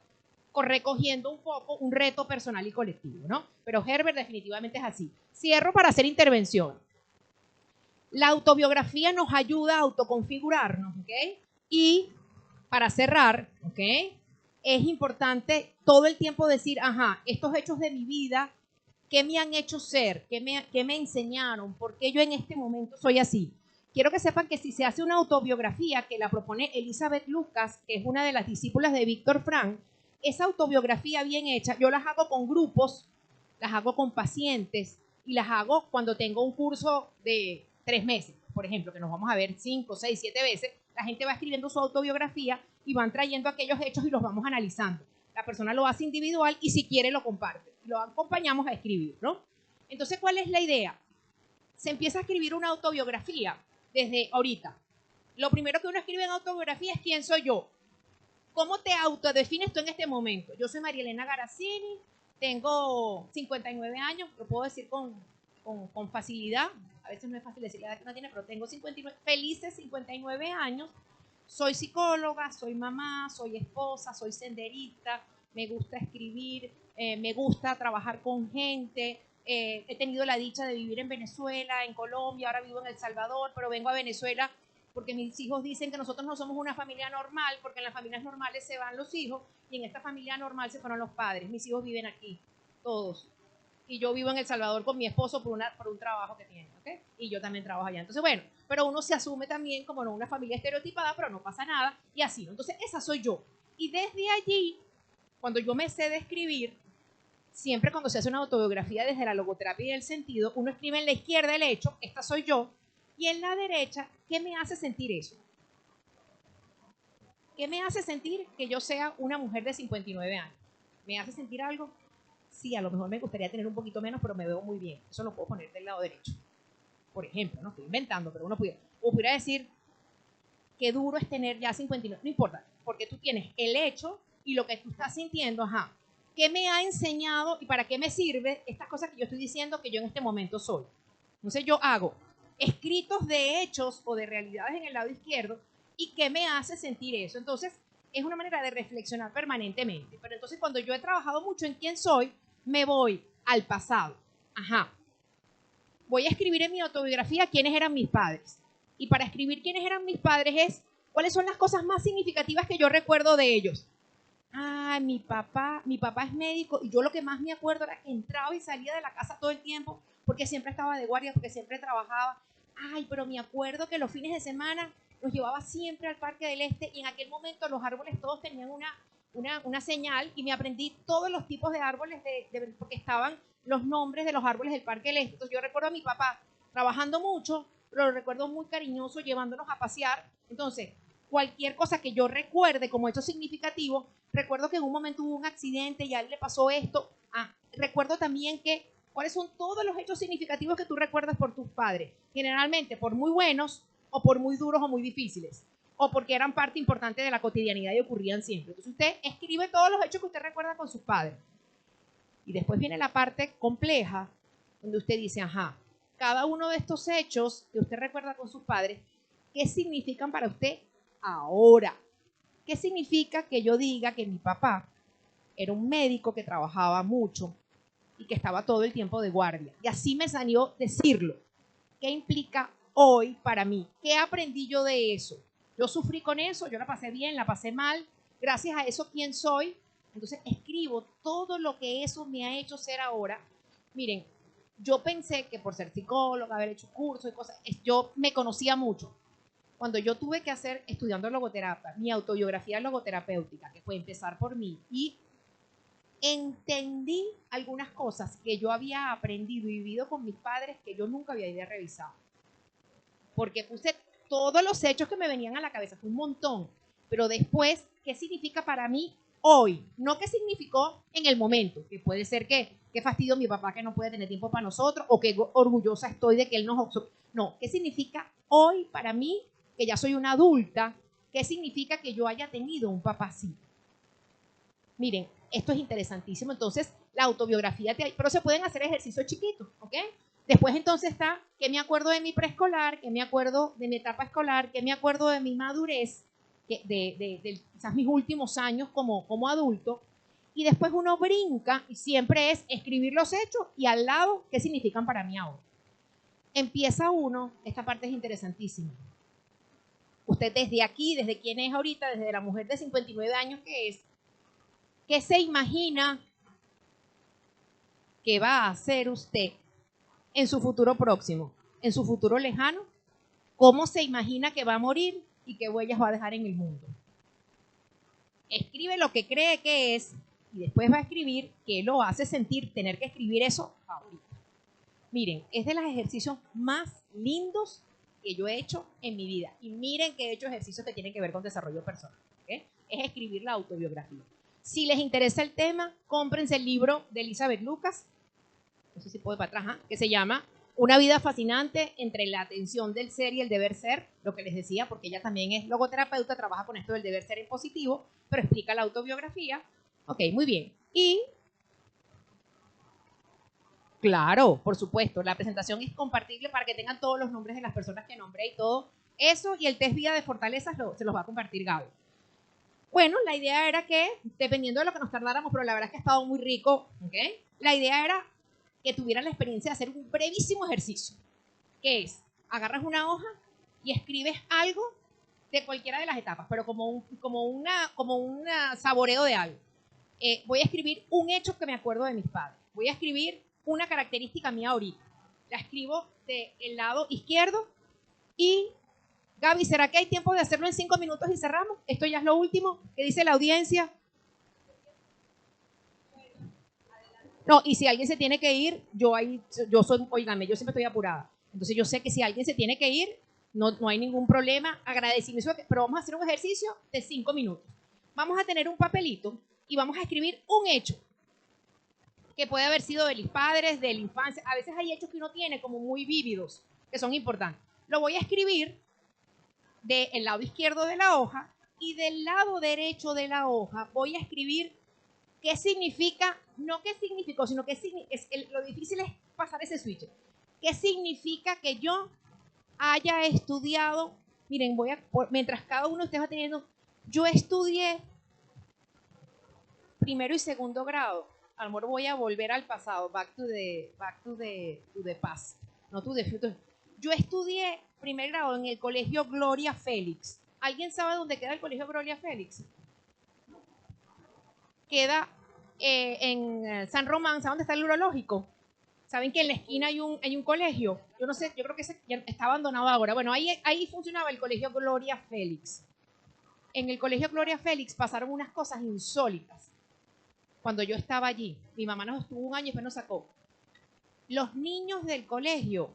B: recogiendo un poco un reto personal y colectivo, ¿no? Pero Herbert definitivamente es así. Cierro para hacer intervención. La autobiografía nos ayuda a autoconfigurarnos, ¿ok? Y para cerrar, ¿ok? Es importante todo el tiempo decir, ajá, estos hechos de mi vida, ¿qué me han hecho ser? ¿Qué me enseñaron? ¿Por qué yo en este momento soy así? Quiero que sepan que si se hace una autobiografía que la propone Elizabeth Lucas, que es una de las discípulas de Víctor Frank, esa autobiografía bien hecha, yo las hago con grupos, las hago con pacientes y las hago cuando tengo un curso de 3 meses, por ejemplo, que nos vamos a ver 5, 6, 7 veces. La gente va escribiendo su autobiografía y van trayendo aquellos hechos y los vamos analizando. La persona lo hace individual y si quiere lo comparte. Lo acompañamos a escribir, ¿no? Entonces, ¿cuál es la idea? Se empieza a escribir una autobiografía desde ahorita. Lo primero que uno escribe en autobiografía es quién soy yo. ¿Cómo te autodefines tú en este momento? Yo soy María Elena Garacini, tengo 59 años, lo puedo decir con facilidad. A veces no es fácil decir la edad que uno tiene, pero tengo 59, felices 59 años. Soy psicóloga, soy mamá, soy esposa, soy senderista, me gusta escribir, me gusta trabajar con gente, he tenido la dicha de vivir en Venezuela, en Colombia, ahora vivo en El Salvador, pero vengo a Venezuela porque mis hijos dicen que nosotros no somos una familia normal, porque en las familias normales se van los hijos y en esta familia normal se fueron los padres. Mis hijos viven aquí, todos. Y yo vivo en El Salvador con mi esposo por un trabajo que tiene, ¿ok? Y yo también trabajo allá. Entonces, bueno, pero uno se asume también como no una familia estereotipada, pero no pasa nada, y así, ¿no? Entonces, esa soy yo. Y desde allí, cuando yo me sé describir, siempre cuando se hace una autobiografía desde la logoterapia y el sentido, uno escribe en la izquierda el hecho, esta soy yo, y en la derecha, ¿qué me hace sentir eso? ¿Qué me hace sentir que yo sea una mujer de 59 años? ¿Me hace sentir algo? Sí, a lo mejor me gustaría tener un poquito menos, pero me veo muy bien. Eso lo puedo poner del lado derecho. Por ejemplo, no estoy inventando, pero uno pudiera decir, qué duro es tener ya 59. No importa, porque tú tienes el hecho y lo que tú estás sintiendo, ajá. ¿Qué me ha enseñado y para qué me sirve estas cosas que yo estoy diciendo que yo en este momento soy? Entonces yo hago escritos de hechos o de realidades en el lado izquierdo y qué me hace sentir eso. Entonces es una manera de reflexionar permanentemente. Pero entonces cuando yo he trabajado mucho en quién soy, me voy al pasado. Ajá. Voy a escribir en mi autobiografía quiénes eran mis padres. Y para escribir quiénes eran mis padres es cuáles son las cosas más significativas que yo recuerdo de ellos. Ah, mi papá es médico y yo lo que más me acuerdo era que entraba y salía de la casa todo el tiempo porque siempre estaba de guardia, porque siempre trabajaba. Ay, pero me acuerdo que los fines de semana nos llevaba siempre al Parque del Este y en aquel momento los árboles todos tenían una señal y me aprendí todos los tipos de árboles porque estaban los nombres de los árboles del Parque del Este. Entonces yo recuerdo a mi papá trabajando mucho, pero lo recuerdo muy cariñoso llevándonos a pasear. Entonces, cualquier cosa que yo recuerde como hecho significativo, recuerdo que en un momento hubo un accidente y a él le pasó esto. Recuerdo también que cuáles son todos los hechos significativos que tú recuerdas por tus padres, generalmente por muy buenos o por muy duros o muy difíciles, o porque eran parte importante de la cotidianidad y ocurrían siempre. Entonces usted escribe todos los hechos que usted recuerda con sus padres. Y después viene la parte compleja, donde usted dice, ajá, cada uno de estos hechos que usted recuerda con sus padres, ¿qué significan para usted ahora? ¿Qué significa que yo diga que mi papá era un médico que trabajaba mucho y que estaba todo el tiempo de guardia? Y así me salió decirlo. ¿Qué implica hoy para mí? ¿Qué aprendí yo de eso? Yo sufrí con eso, yo la pasé bien, la pasé mal. Gracias a eso, ¿quién soy? Entonces escribo todo lo que eso me ha hecho ser ahora. Miren, yo pensé que por ser psicóloga, haber hecho cursos y cosas, yo me conocía mucho. Cuando yo tuve que hacer, estudiando logoterapia, mi autobiografía logoterapéutica, que fue empezar por mí, y entendí algunas cosas que yo había aprendido y vivido con mis padres que yo nunca había revisado. Porque puse todos los hechos que me venían a la cabeza, fue un montón. Pero después, ¿qué significa para mí hoy? No qué significó en el momento, que puede ser que fastidio mi papá que no puede tener tiempo para nosotros, o que orgullosa estoy de que él nos... No, ¿qué significa hoy para mí, que ya soy una adulta? ¿Qué significa que yo haya tenido un papá así? Miren, esto es interesantísimo. Entonces, la autobiografía, pero se pueden hacer ejercicios chiquitos, ¿ok? Después entonces está, ¿qué me acuerdo de mi preescolar? ¿Qué me acuerdo de mi etapa escolar? ¿Qué me acuerdo de mi madurez? De quizás mis últimos años como adulto. Y después uno brinca y siempre es escribir los hechos y al lado, ¿qué significan para mí ahora? Empieza uno, esta parte es interesantísima. Usted desde aquí, desde quién es ahorita, desde la mujer de 59 años que es, ¿qué se imagina que va a hacer usted en su futuro próximo, en su futuro lejano? ¿Cómo se imagina que va a morir y qué huellas va a dejar en el mundo? Escribe lo que cree que es y después va a escribir qué lo hace sentir tener que escribir eso ahorita. Miren, es de los ejercicios más lindos que yo he hecho en mi vida. Y miren que he hecho ejercicios que tienen que ver con desarrollo personal. ¿Okay? Es escribir la autobiografía. Si les interesa el tema, cómprense el libro de Elizabeth Lucas, no sé si puedo para atrás, que se llama Una vida fascinante entre la atención del ser y el deber ser, lo que les decía, porque ella también es logoterapeuta, trabaja con esto del deber ser en positivo, pero explica la autobiografía. Ok, muy bien. Y, claro, por supuesto, la presentación es compartible para que tengan todos los nombres de las personas que nombré y todo. Eso y el test vida de fortalezas se los va a compartir Gaby. Bueno, la idea era que, dependiendo de lo que nos tardáramos, pero la verdad es que ha estado muy rico, ¿okay? La idea era que tuvieran la experiencia de hacer un brevísimo ejercicio, que es, agarras una hoja y escribes algo de cualquiera de las etapas, pero como un saboreo de algo. Voy a escribir un hecho que me acuerdo de mis padres. Voy a escribir una característica mía ahorita. La escribo del lado izquierdo y, Gaby, ¿será que hay tiempo de hacerlo en 5 minutos y cerramos? Esto ya es lo último. ¿Qué dice la audiencia? No, y si alguien se tiene que ir, oígame, yo siempre estoy apurada. Entonces yo sé que si alguien se tiene que ir, no hay ningún problema. Agradecimiento, pero vamos a hacer un ejercicio de 5 minutos. Vamos a tener un papelito y vamos a escribir un hecho que puede haber sido de mis padres, de la infancia. A veces hay hechos que uno tiene como muy vívidos, que son importantes. Lo voy a escribir del lado izquierdo de la hoja y del lado derecho de la hoja voy a escribir qué significa, no qué significó, sino qué lo difícil es pasar ese switch. ¿Qué significa que yo haya estudiado? Miren, mientras cada uno de ustedes va teniendo, yo estudié primero y segundo grado. A lo mejor voy a volver al pasado, back to the past, no to the future. Yo estudié primer grado en el colegio Gloria Félix. ¿Alguien sabe dónde queda el colegio Gloria Félix? Queda en San Román. ¿Saben dónde está el urológico? ¿Saben que en la esquina hay un colegio? Yo no sé, yo creo que ya está abandonado ahora. Bueno, ahí funcionaba el colegio Gloria Félix. En el colegio Gloria Félix pasaron unas cosas insólitas. Cuando yo estaba allí, mi mamá nos estuvo un año y después nos sacó. Los niños del colegio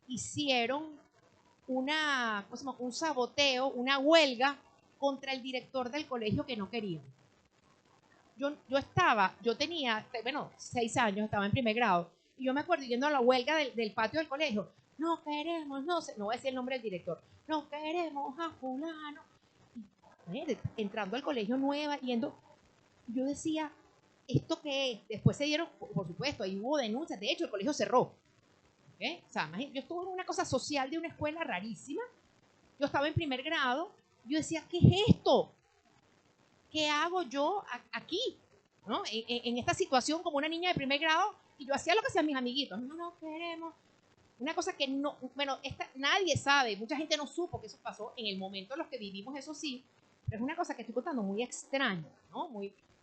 B: hicieron un saboteo, una huelga contra el director del colegio que no querían. Yo tenía, 6 años, estaba en primer grado, y yo me acuerdo yendo a la huelga del patio del colegio. No queremos, no voy a decir el nombre del director, no queremos a fulano. Y, entrando al colegio nueva, yo decía, ¿esto qué es? Después se dieron, por supuesto, ahí hubo denuncias, de hecho el colegio cerró. ¿Okay? O sea, yo estuve en una cosa social de una escuela rarísima, yo estaba en primer grado, yo decía, ¿qué es esto? ¿Qué hago yo aquí? ¿No? En esta situación como una niña de primer grado, y yo hacía lo que hacían mis amiguitos, no queremos. Una cosa que nadie sabe, mucha gente no supo que eso pasó en el momento en los que vivimos, eso sí, pero es una cosa que estoy contando muy extraña, ¿no?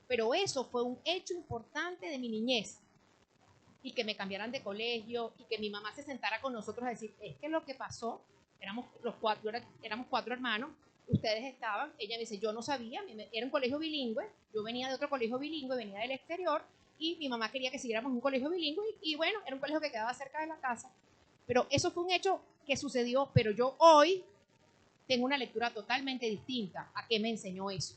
B: Pero eso fue un hecho importante de mi niñez. Y que me cambiaran de colegio y que mi mamá se sentara con nosotros a decir, es que lo que pasó, éramos 4 hermanos, ustedes estaban, ella me dice, yo no sabía, era un colegio bilingüe, yo venía de otro colegio bilingüe, venía del exterior, y mi mamá quería que siguiéramos un colegio bilingüe, y bueno, era un colegio que quedaba cerca de la casa. Pero eso fue un hecho que sucedió, pero yo hoy tengo una lectura totalmente distinta a qué me enseñó eso.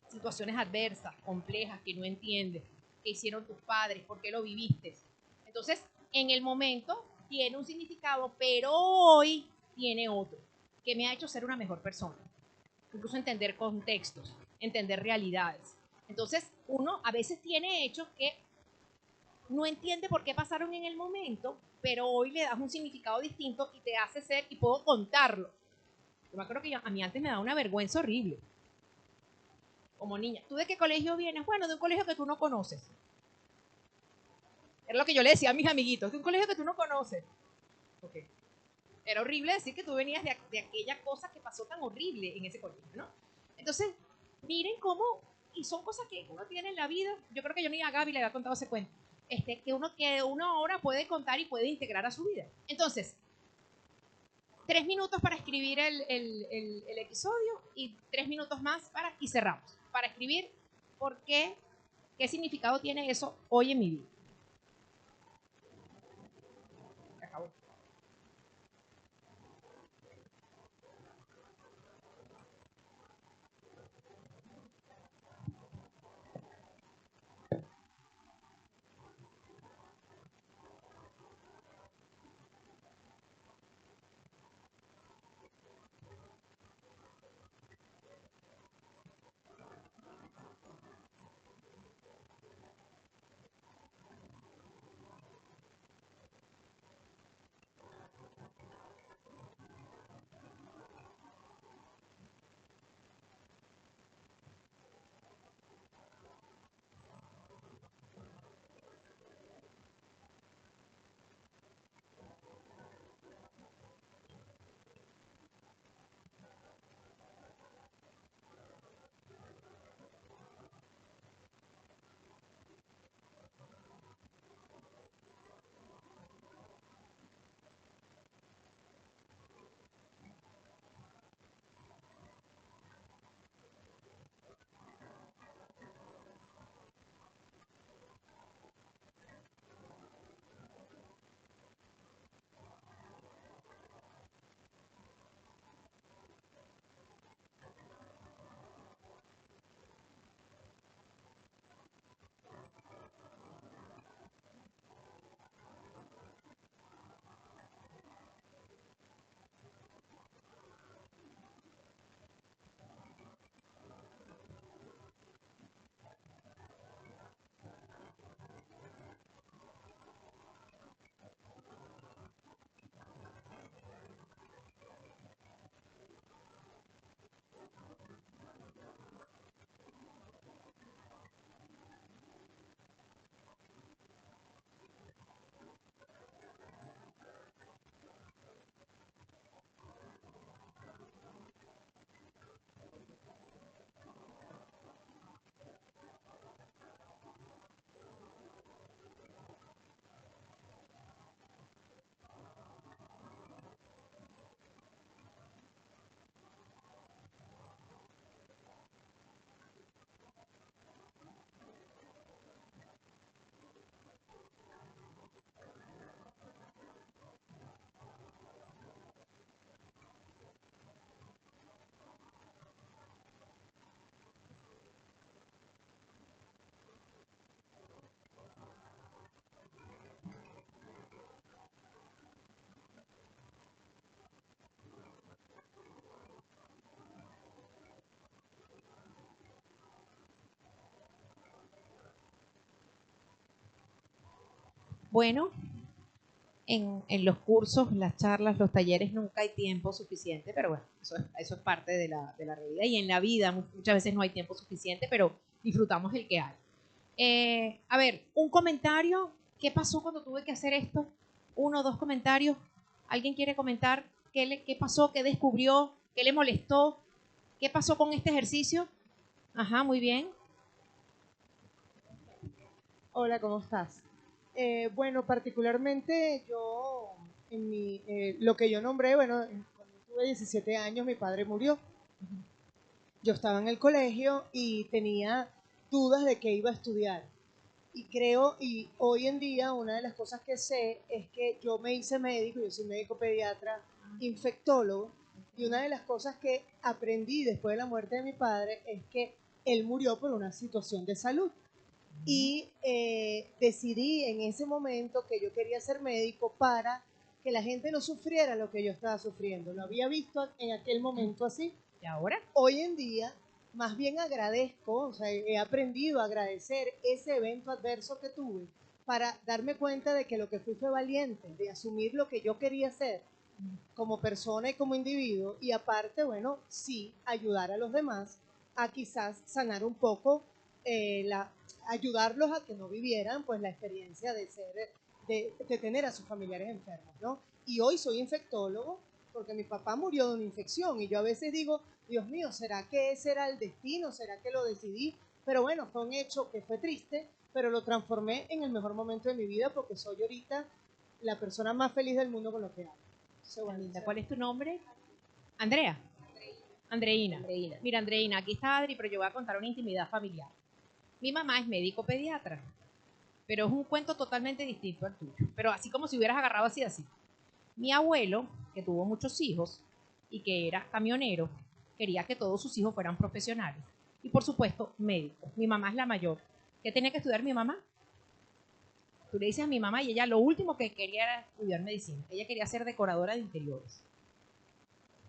B: Situaciones adversas, complejas, que no entiendes, qué hicieron tus padres, por qué lo viviste. Entonces, en el momento tiene un significado, pero hoy tiene otro, que me ha hecho ser una mejor persona. Incluso entender contextos, entender realidades. Entonces, uno a veces tiene hechos que no entiende por qué pasaron en el momento, pero hoy le das un significado distinto y te hace ser, y puedo contarlo. Yo me acuerdo que a mí antes me daba una vergüenza horrible. Como niña, ¿tú de qué colegio vienes? Bueno, de un colegio que tú no conoces. Era lo que yo le decía a mis amiguitos, de un colegio que tú no conoces. Okay. Era horrible decir que tú venías de aquella cosa que pasó tan horrible en ese colegio, ¿no? Entonces, miren cómo, y son cosas que uno tiene en la vida. Yo creo que yo ni a Gaby le había contado ese cuento. Que uno ahora puede contar y puede integrar a su vida. Entonces, 3 minutos para escribir el episodio y 3 minutos más y cerramos. Para escribir qué significado tiene eso hoy en mi vida. Acabó. Bueno, en los cursos, las charlas, los talleres nunca hay tiempo suficiente, pero bueno, eso es parte de la realidad. Y en la vida muchas veces no hay tiempo suficiente, pero disfrutamos el que hay. A ver, un comentario. ¿Qué pasó cuando tuve que hacer esto? 1 o 2 comentarios. ¿Alguien quiere comentar qué pasó, qué descubrió, qué le molestó? ¿Qué pasó con este ejercicio? Ajá, muy bien.
F: Hola, ¿cómo estás? Bueno, particularmente lo que yo nombré, bueno, cuando tuve 17 años mi padre murió. Yo estaba en el colegio y tenía dudas de qué iba a estudiar. Y hoy en día una de las cosas que sé es que yo me hice médico, yo soy médico pediatra, infectólogo, y una de las cosas que aprendí después de la muerte de mi padre es que él murió por una situación de salud. Y decidí en ese momento que yo quería ser médico para que la gente no sufriera lo que yo estaba sufriendo. Lo había visto en aquel momento así.
B: ¿Y ahora?
F: Hoy en día, más bien agradezco, o sea, he aprendido a agradecer ese evento adverso que tuve para darme cuenta de que lo que fui fue valiente, de asumir lo que yo quería hacer como persona y como individuo, y aparte, bueno, sí, ayudar a los demás a quizás sanar un poco, ayudarlos a que no vivieran pues la experiencia de tener a sus familiares enfermos, ¿no? Y hoy soy infectólogo porque mi papá murió de una infección y yo a veces digo, Dios mío, ¿será que ese era el destino? ¿Será que lo decidí? Pero bueno, fue un hecho que fue triste, pero lo transformé en el mejor momento de mi vida porque soy ahorita la persona más feliz del mundo con lo que hago.
B: Linda, ¿cuál es tu nombre? Andrea. Andreina. Mira, Andreina, aquí está Adri, pero yo voy a contar una intimidad familiar. Mi mamá es médico pediatra, pero es un cuento totalmente distinto al tuyo. Pero así como si hubieras agarrado así. Mi abuelo, que tuvo muchos hijos y que era camionero, quería que todos sus hijos fueran profesionales. Y por supuesto, médicos. Mi mamá es la mayor. ¿Qué tenía que estudiar mi mamá? Tú le dices a mi mamá y ella lo último que quería era estudiar medicina. Ella quería ser decoradora de interiores.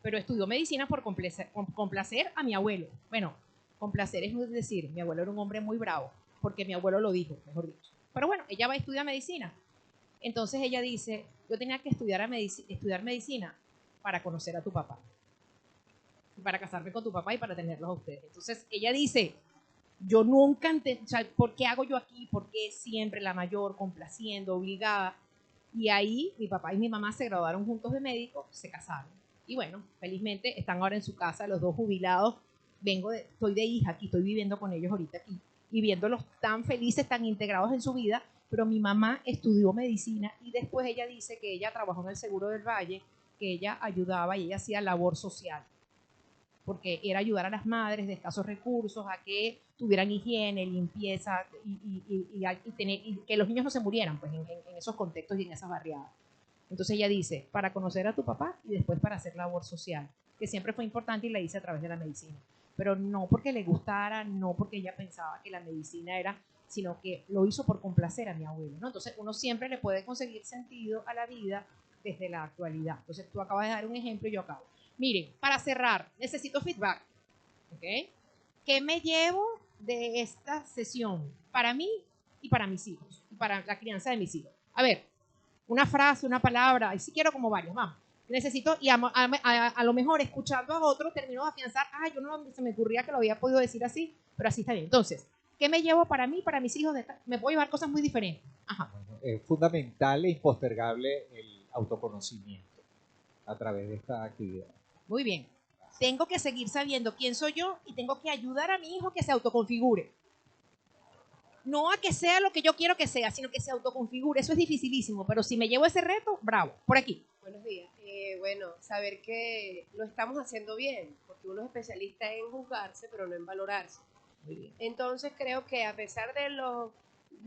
B: Pero estudió medicina por complacer a mi abuelo. Bueno, complacer es decir, mi abuelo era un hombre muy bravo, porque mi abuelo lo dijo, mejor dicho. Pero bueno, ella va a estudiar medicina. Entonces ella dice, yo tenía que estudiar medicina para conocer a tu papá, para casarme con tu papá y para tenerlos a ustedes. Entonces ella dice, yo nunca entendí, o sea, ¿por qué hago yo aquí? ¿Por qué siempre la mayor, complaciendo, obligada? Y ahí mi papá y mi mamá se graduaron juntos de médicos, se casaron. Y bueno, felizmente están ahora en su casa, los dos jubilados. Estoy de hija aquí, estoy viviendo con ellos ahorita aquí. Y viéndolos tan felices, tan integrados en su vida. Pero mi mamá estudió medicina y después ella dice que ella trabajó en el Seguro del Valle, que ella ayudaba y ella hacía labor social porque era ayudar a las madres de escasos recursos a que tuvieran higiene, limpieza y que los niños no se murieran pues, en esos contextos y en esas barriadas. Entonces ella dice, para conocer a tu papá y después para hacer labor social, que siempre fue importante y la hice a través de la medicina. Pero no porque le gustara, no porque ella pensaba que la medicina era, sino que lo hizo por complacer a mi abuelo, ¿no? Entonces uno siempre le puede conseguir sentido a la vida desde la actualidad. Entonces tú acabas de dar un ejemplo y yo acabo. Miren, para cerrar, necesito feedback. ¿Ok? ¿Qué me llevo de esta sesión para mí y para mis hijos? Y para la crianza de mis hijos. A ver, una frase, una palabra, y si quiero como varios, vamos. Necesito, y a lo mejor escuchando a otro, termino de afianzar, yo no se me ocurría que lo había podido decir así, pero así está bien. Entonces, ¿qué me llevo para mí, para mis hijos? Me puedo llevar cosas muy diferentes. Ajá.
G: Es fundamental e impostergable el autoconocimiento a través de esta actividad.
B: Muy bien. Tengo que seguir sabiendo quién soy yo y tengo que ayudar a mi hijo que se autoconfigure. No a que sea lo que yo quiero que sea, sino que se autoconfigure. Eso es dificilísimo, pero si me llevo ese reto, bravo. Por aquí.
H: Buenos días. Bueno, saber que lo estamos haciendo bien, porque uno es especialista en juzgarse, pero no en valorarse.
B: Muy bien.
H: Entonces creo que a pesar de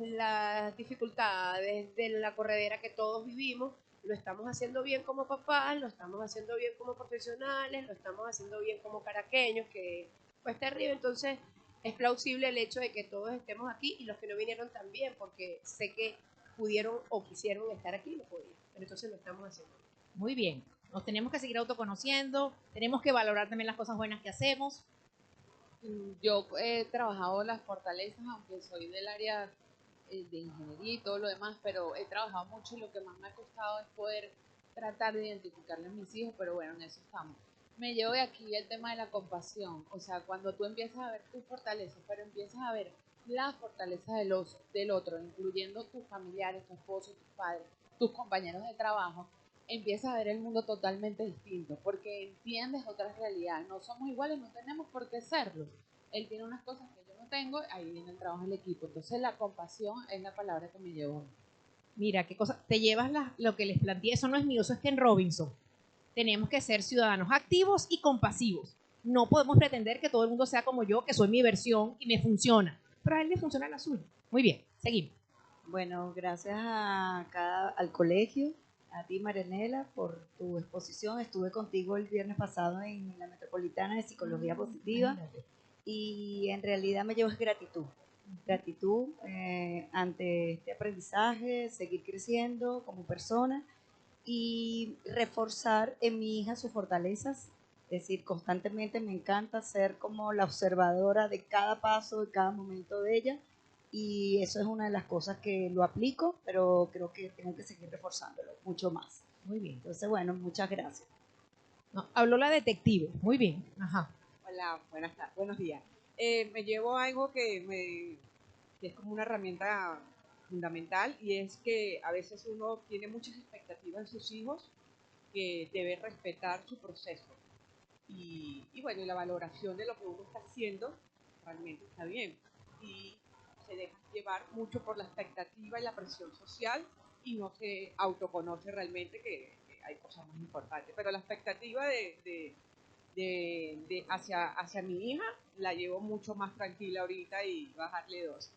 H: las dificultades, de la corredera que todos vivimos, lo estamos haciendo bien como papás, lo estamos haciendo bien como profesionales, lo estamos haciendo bien como caraqueños, que cuesta arriba. Entonces es plausible el hecho de que todos estemos aquí y los que no vinieron también, porque sé que pudieron o quisieron estar aquí y no podían. Pero entonces lo estamos haciendo.
B: Muy bien. Nos tenemos que seguir autoconociendo, tenemos que valorar también las cosas buenas que hacemos.
I: Yo he trabajado las fortalezas, aunque soy del área de ingeniería y todo lo demás, pero he trabajado mucho y lo que más me ha costado es poder tratar de identificarle a mis hijos, pero bueno, en eso estamos. Me llevo de aquí el tema de la compasión, o sea, cuando tú empiezas a ver tus fortalezas, pero empiezas a ver las fortalezas del otro, incluyendo tus familiares, tu esposo, tus padres, tus compañeros de trabajo, empiezas a ver el mundo totalmente distinto, porque entiendes otras realidades. No somos iguales, no tenemos por qué serlo. Él tiene unas cosas que yo no tengo, ahí viene el trabajo del equipo. Entonces la compasión es la palabra que me llevó.
B: Mira, qué cosa, te llevas lo que les planteé, eso no es mío, eso es Ken Robinson. Tenemos que ser ciudadanos activos y compasivos. No podemos pretender que todo el mundo sea como yo, que soy mi versión y me funciona. Pero a él le funciona la suya. Muy bien, seguimos.
J: Bueno, gracias al colegio, a ti Marianela, por tu exposición. Estuve contigo el viernes pasado en la Metropolitana de Psicología Positiva y en realidad me llevo es gratitud. Gratitud ante este aprendizaje, seguir creciendo como persona y reforzar en mi hija sus fortalezas. Es decir, constantemente me encanta ser como la observadora de cada paso, de cada momento de ella. Y eso es una de las cosas que lo aplico, pero creo que tengo que seguir reforzándolo mucho más.
B: Muy bien.
J: Entonces, bueno, muchas gracias.
B: No, habló la detective. Muy bien. Ajá.
K: Hola, buenos días. Me llevo algo que es como una herramienta fundamental y es que a veces uno tiene muchas expectativas en sus hijos que debe respetar su proceso. Y bueno, y la valoración de lo que uno está haciendo realmente está bien. Y se deja llevar mucho por la expectativa y la presión social y no se autoconoce realmente que hay cosas más importantes. Pero la expectativa hacia mi hija la llevo mucho más tranquila ahorita y bajarle 2.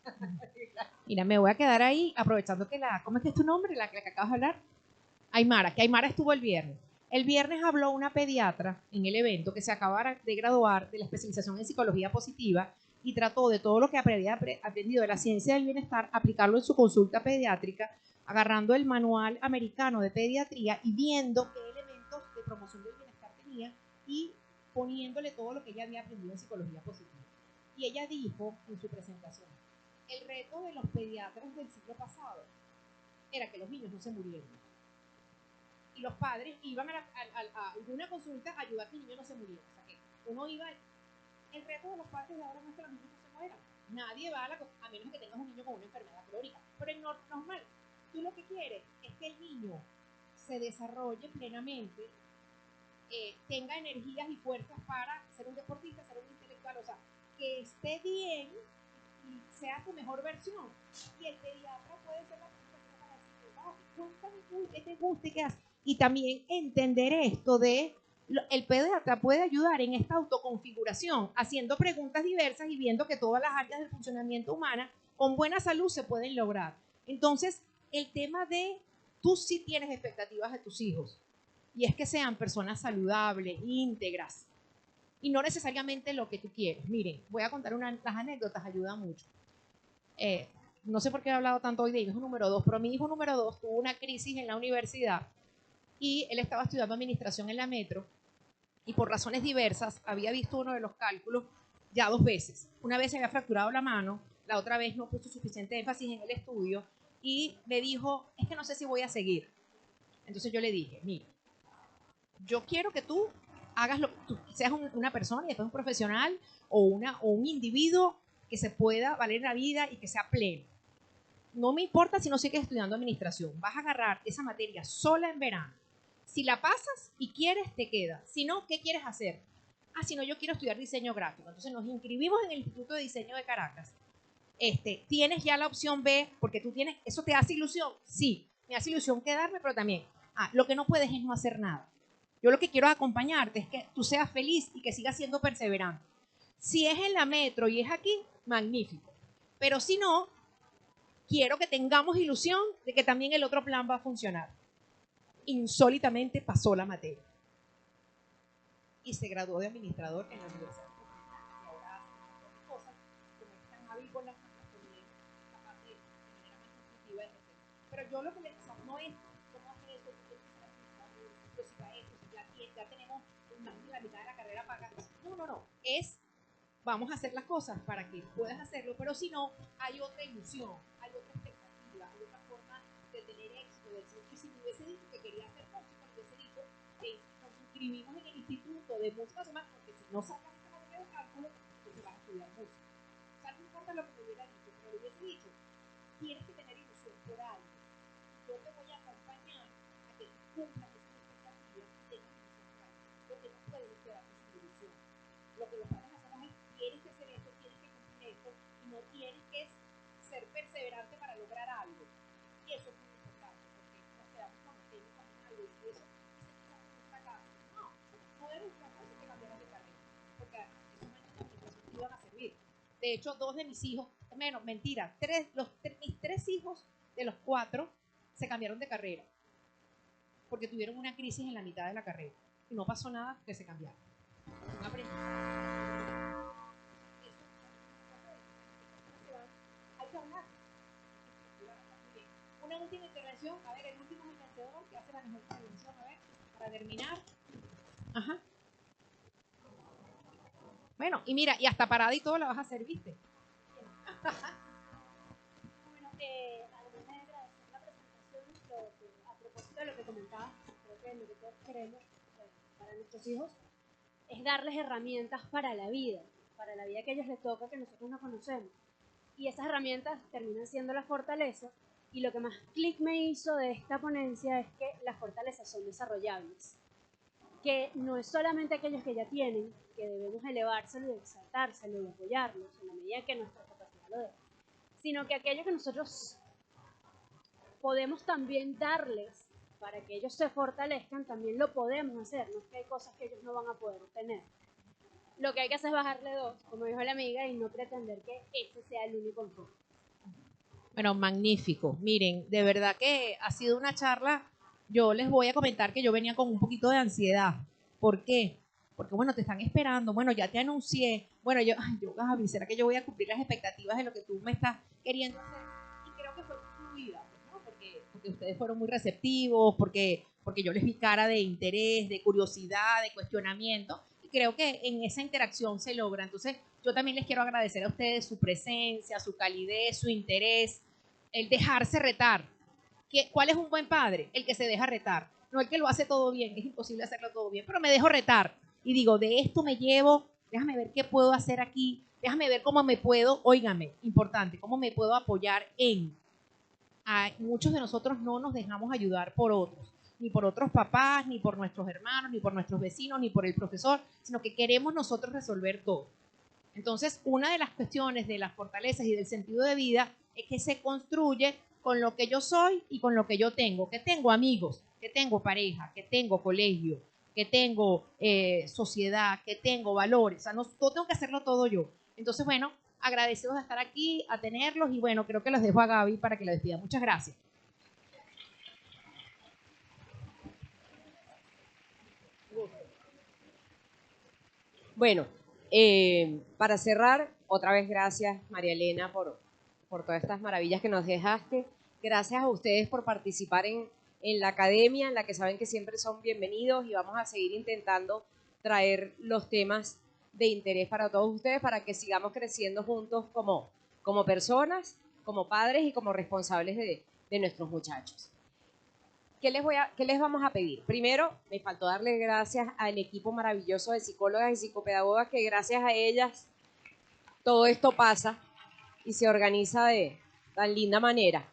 B: Mira, me voy a quedar ahí aprovechando que ¿cómo es que es tu nombre? La que acabas de hablar. Aymara, que Aymara estuvo el viernes. El viernes habló una pediatra en el evento que se acabara de graduar de la especialización en psicología positiva y trató de todo lo que había aprendido de la ciencia del bienestar, aplicarlo en su consulta pediátrica, agarrando el manual americano de pediatría y viendo qué elementos de promoción del bienestar tenía y poniéndole todo lo que ella había aprendido en psicología positiva. Y ella dijo en su presentación, el reto de los pediatras del siglo pasado era que los niños no se murieran. Y los padres iban a alguna consulta a ayudar a que el niño no se muriera. O sea, que uno iba, el reto de los padres de ahora no es que los niños no se mueran. Nadie va a menos que tengas un niño con una enfermedad crónica. Pero es normal. Tú lo que quieres es que el niño se desarrolle plenamente, tenga energías y fuerzas para ser un deportista, ser un intelectual, o sea, que esté bien y sea tu mejor versión. Y el pediatra puede ser la persona para decirte, cuéntame tú, ¿qué te gusta y qué haces? Y también entender esto de el pediatra puede ayudar en esta autoconfiguración, haciendo preguntas diversas y viendo que todas las áreas del funcionamiento humana con buena salud se pueden lograr. Entonces, el tema de tú sí tienes expectativas de tus hijos y es que sean personas saludables, íntegras y no necesariamente lo que tú quieres. Miren, voy a contar las anécdotas, ayuda mucho. No sé por qué he hablado tanto hoy de hijo número 2, pero mi hijo número 2 tuvo una crisis en la universidad y él estaba estudiando administración en la Metro y por razones diversas había visto uno de los cálculos ya 2 veces. Una vez se había fracturado la mano, la otra vez no puso suficiente énfasis en el estudio y me dijo, es que no sé si voy a seguir. Entonces yo le dije, mira, yo quiero que tú hagas tú seas una persona y después un profesional o un individuo que se pueda valer la vida y que sea pleno. No me importa si no sigues estudiando administración, vas a agarrar esa materia sola en verano. Si la pasas y quieres, te queda. Si no, ¿qué quieres hacer? Si no, yo quiero estudiar diseño gráfico. Entonces nos inscribimos en el Instituto de Diseño de Caracas. Tienes ya la opción B, porque tú tienes, ¿eso te hace ilusión? Sí, me hace ilusión quedarme, pero también, lo que no puedes es no hacer nada. Yo lo que quiero acompañarte es que tú seas feliz y que sigas siendo perseverante. Si es en la Metro y es aquí, magnífico. Pero si no, quiero que tengamos ilusión de que también el otro plan va a funcionar. Insólitamente pasó la materia. Y se graduó de administrador en la universidad. Y ahora hace cosas, como es tan hábil con las manos, también capaz de manera más intuitiva, etc. Pero yo lo que le digo no es cómo hacer eso, si ya tenemos más de la mitad de la carrera pagada. No. Es vamos a hacer las cosas para que puedas hacerlo, pero si no, hay otra ilusión, hay otra expectativa
L: universidad. Y si me hubiese dicho que quería hacer música, me hubiese dicho que nos inscribimos en el Instituto de Música Nacional, porque si no sacas esta materia de cálculo, pues vas a estudiar música. O sea, no importa lo que me hubiera dicho, pero le hubiese dicho, tienes que tener ilusión por algo. Yo te voy a acompañar a que tú cumplas esas expectativas y tengas ilusión por algo, porque no puedes quedarte sin ilusión. Lo que los padres hacemos es, tienes que hacer esto, tienes que cumplir esto, y no tienes que ser perseverante para lograr algo. Y eso es muy importante, porque nos quedamos conociendo también algo, y eso es un fracaso. No, no eres un fracaso que cambiaras de carrera, porque además esos años de administración te iban a servir. De hecho, 2 de mis hijos, menos, mentira, mis 3 hijos de los 4 se cambiaron de carrera, porque tuvieron una crisis en la mitad de la carrera, y no pasó nada porque se cambiaron. Un aprendizaje. Hay que hablar. Una última intervención, a ver, el último vencedor que hace la mejor intervención, a ver, para terminar. Ajá. Bueno, y mira, y hasta parada y todo la vas a hacer, ¿viste?
M: Bueno, además de agradecer la presentación, a propósito de lo que comentabas, creo que lo que todos queremos para nuestros hijos es darles herramientas para la vida que a ellos les toca, que nosotros no conocemos. Y esas herramientas terminan siendo la fortaleza, y lo que más clic me hizo de esta ponencia es que las fortalezas son desarrollables, que no es solamente aquellos que ya tienen, que debemos elevárselo y exaltárselo y apoyarlos en la medida que nuestra capacidad lo dé, sino que aquello que nosotros podemos también darles para que ellos se fortalezcan, también lo podemos hacer, no es que hay cosas que ellos no van a poder tener. Lo que hay que hacer es bajarle 2, como dijo la amiga, y no pretender que ese sea el único enfoque.
B: Bueno, magnífico. Miren, de verdad que ha sido una charla. Yo les voy a comentar que yo venía con un poquito de ansiedad. ¿Por qué? Porque, bueno, te están esperando. Bueno, ya te anuncié. Bueno, Gaby, ¿será que yo voy a cumplir las expectativas de lo que tú me estás queriendo hacer? Y creo que fue fluida, ¿no? Porque ustedes fueron muy receptivos, porque yo les vi cara de interés, de curiosidad, de cuestionamiento. Y creo que en esa interacción se logra. Entonces, yo también les quiero agradecer a ustedes su presencia, su calidez, su interés, el dejarse retar. ¿Cuál es un buen padre? El que se deja retar, no el que lo hace todo bien. Es imposible hacerlo todo bien, pero me dejo retar y digo, de esto me llevo, déjame ver qué puedo hacer aquí, déjame ver cómo me puedo, óigame, importante, cómo me puedo apoyar en. Muchos de nosotros no nos dejamos ayudar por otros, ni por otros papás, ni por nuestros hermanos, ni por nuestros vecinos, ni por el profesor, sino que queremos nosotros resolver todo. Entonces, una de las cuestiones de las fortalezas y del sentido de vida es que se construye con lo que yo soy y con lo que yo tengo. Que tengo amigos, que tengo pareja, que tengo colegio, que tengo sociedad, que tengo valores. O sea, no tengo que hacerlo todo yo. Entonces, bueno, agradecidos de estar aquí, a tenerlos, y bueno, creo que los dejo a Gaby para que la despida. Muchas gracias.
A: Bueno, para cerrar, otra vez gracias, María Elena, por todas estas maravillas que nos dejaste. Gracias a ustedes por participar en la academia, en la que saben que siempre son bienvenidos, y vamos a seguir intentando traer los temas de interés para todos ustedes para que sigamos creciendo juntos como personas, como padres y como responsables de nuestros muchachos. ¿Qué les vamos a pedir? Primero, me faltó darle gracias al equipo maravilloso de psicólogas y psicopedagogas, que gracias a ellas todo esto pasa y se organiza de tan linda manera.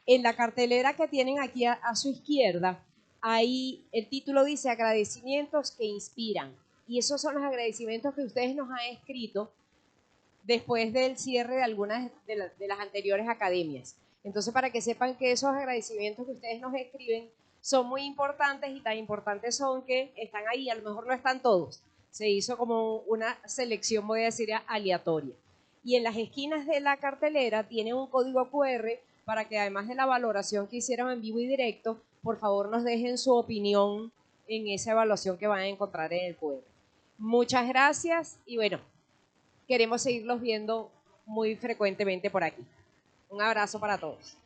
A: En la cartelera que tienen aquí a su izquierda, ahí el título dice agradecimientos que inspiran. Y esos son los agradecimientos que ustedes nos han escrito después del cierre de algunas de las anteriores academias. Entonces, para que sepan que esos agradecimientos que ustedes nos escriben son muy importantes, y tan importantes son que están ahí. A lo mejor no están todos. Se hizo como una selección, voy a decir, aleatoria. Y en las esquinas de la cartelera tiene un código QR para que, además de la valoración que hicieron en vivo y directo, por favor nos dejen su opinión en esa evaluación que van a encontrar en el QR. Muchas gracias y bueno, queremos seguirlos viendo muy frecuentemente por aquí. Un abrazo para todos.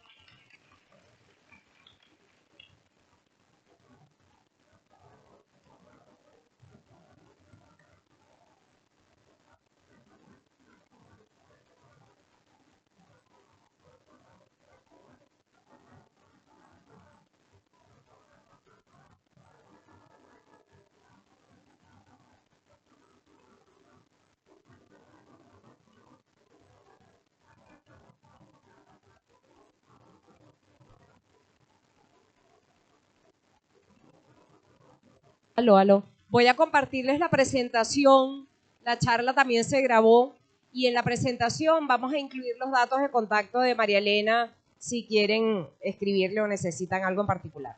A: Aló. Voy a compartirles la presentación. La charla también se grabó y en la presentación vamos a incluir los datos de contacto de María Elena si quieren escribirle o necesitan algo en particular.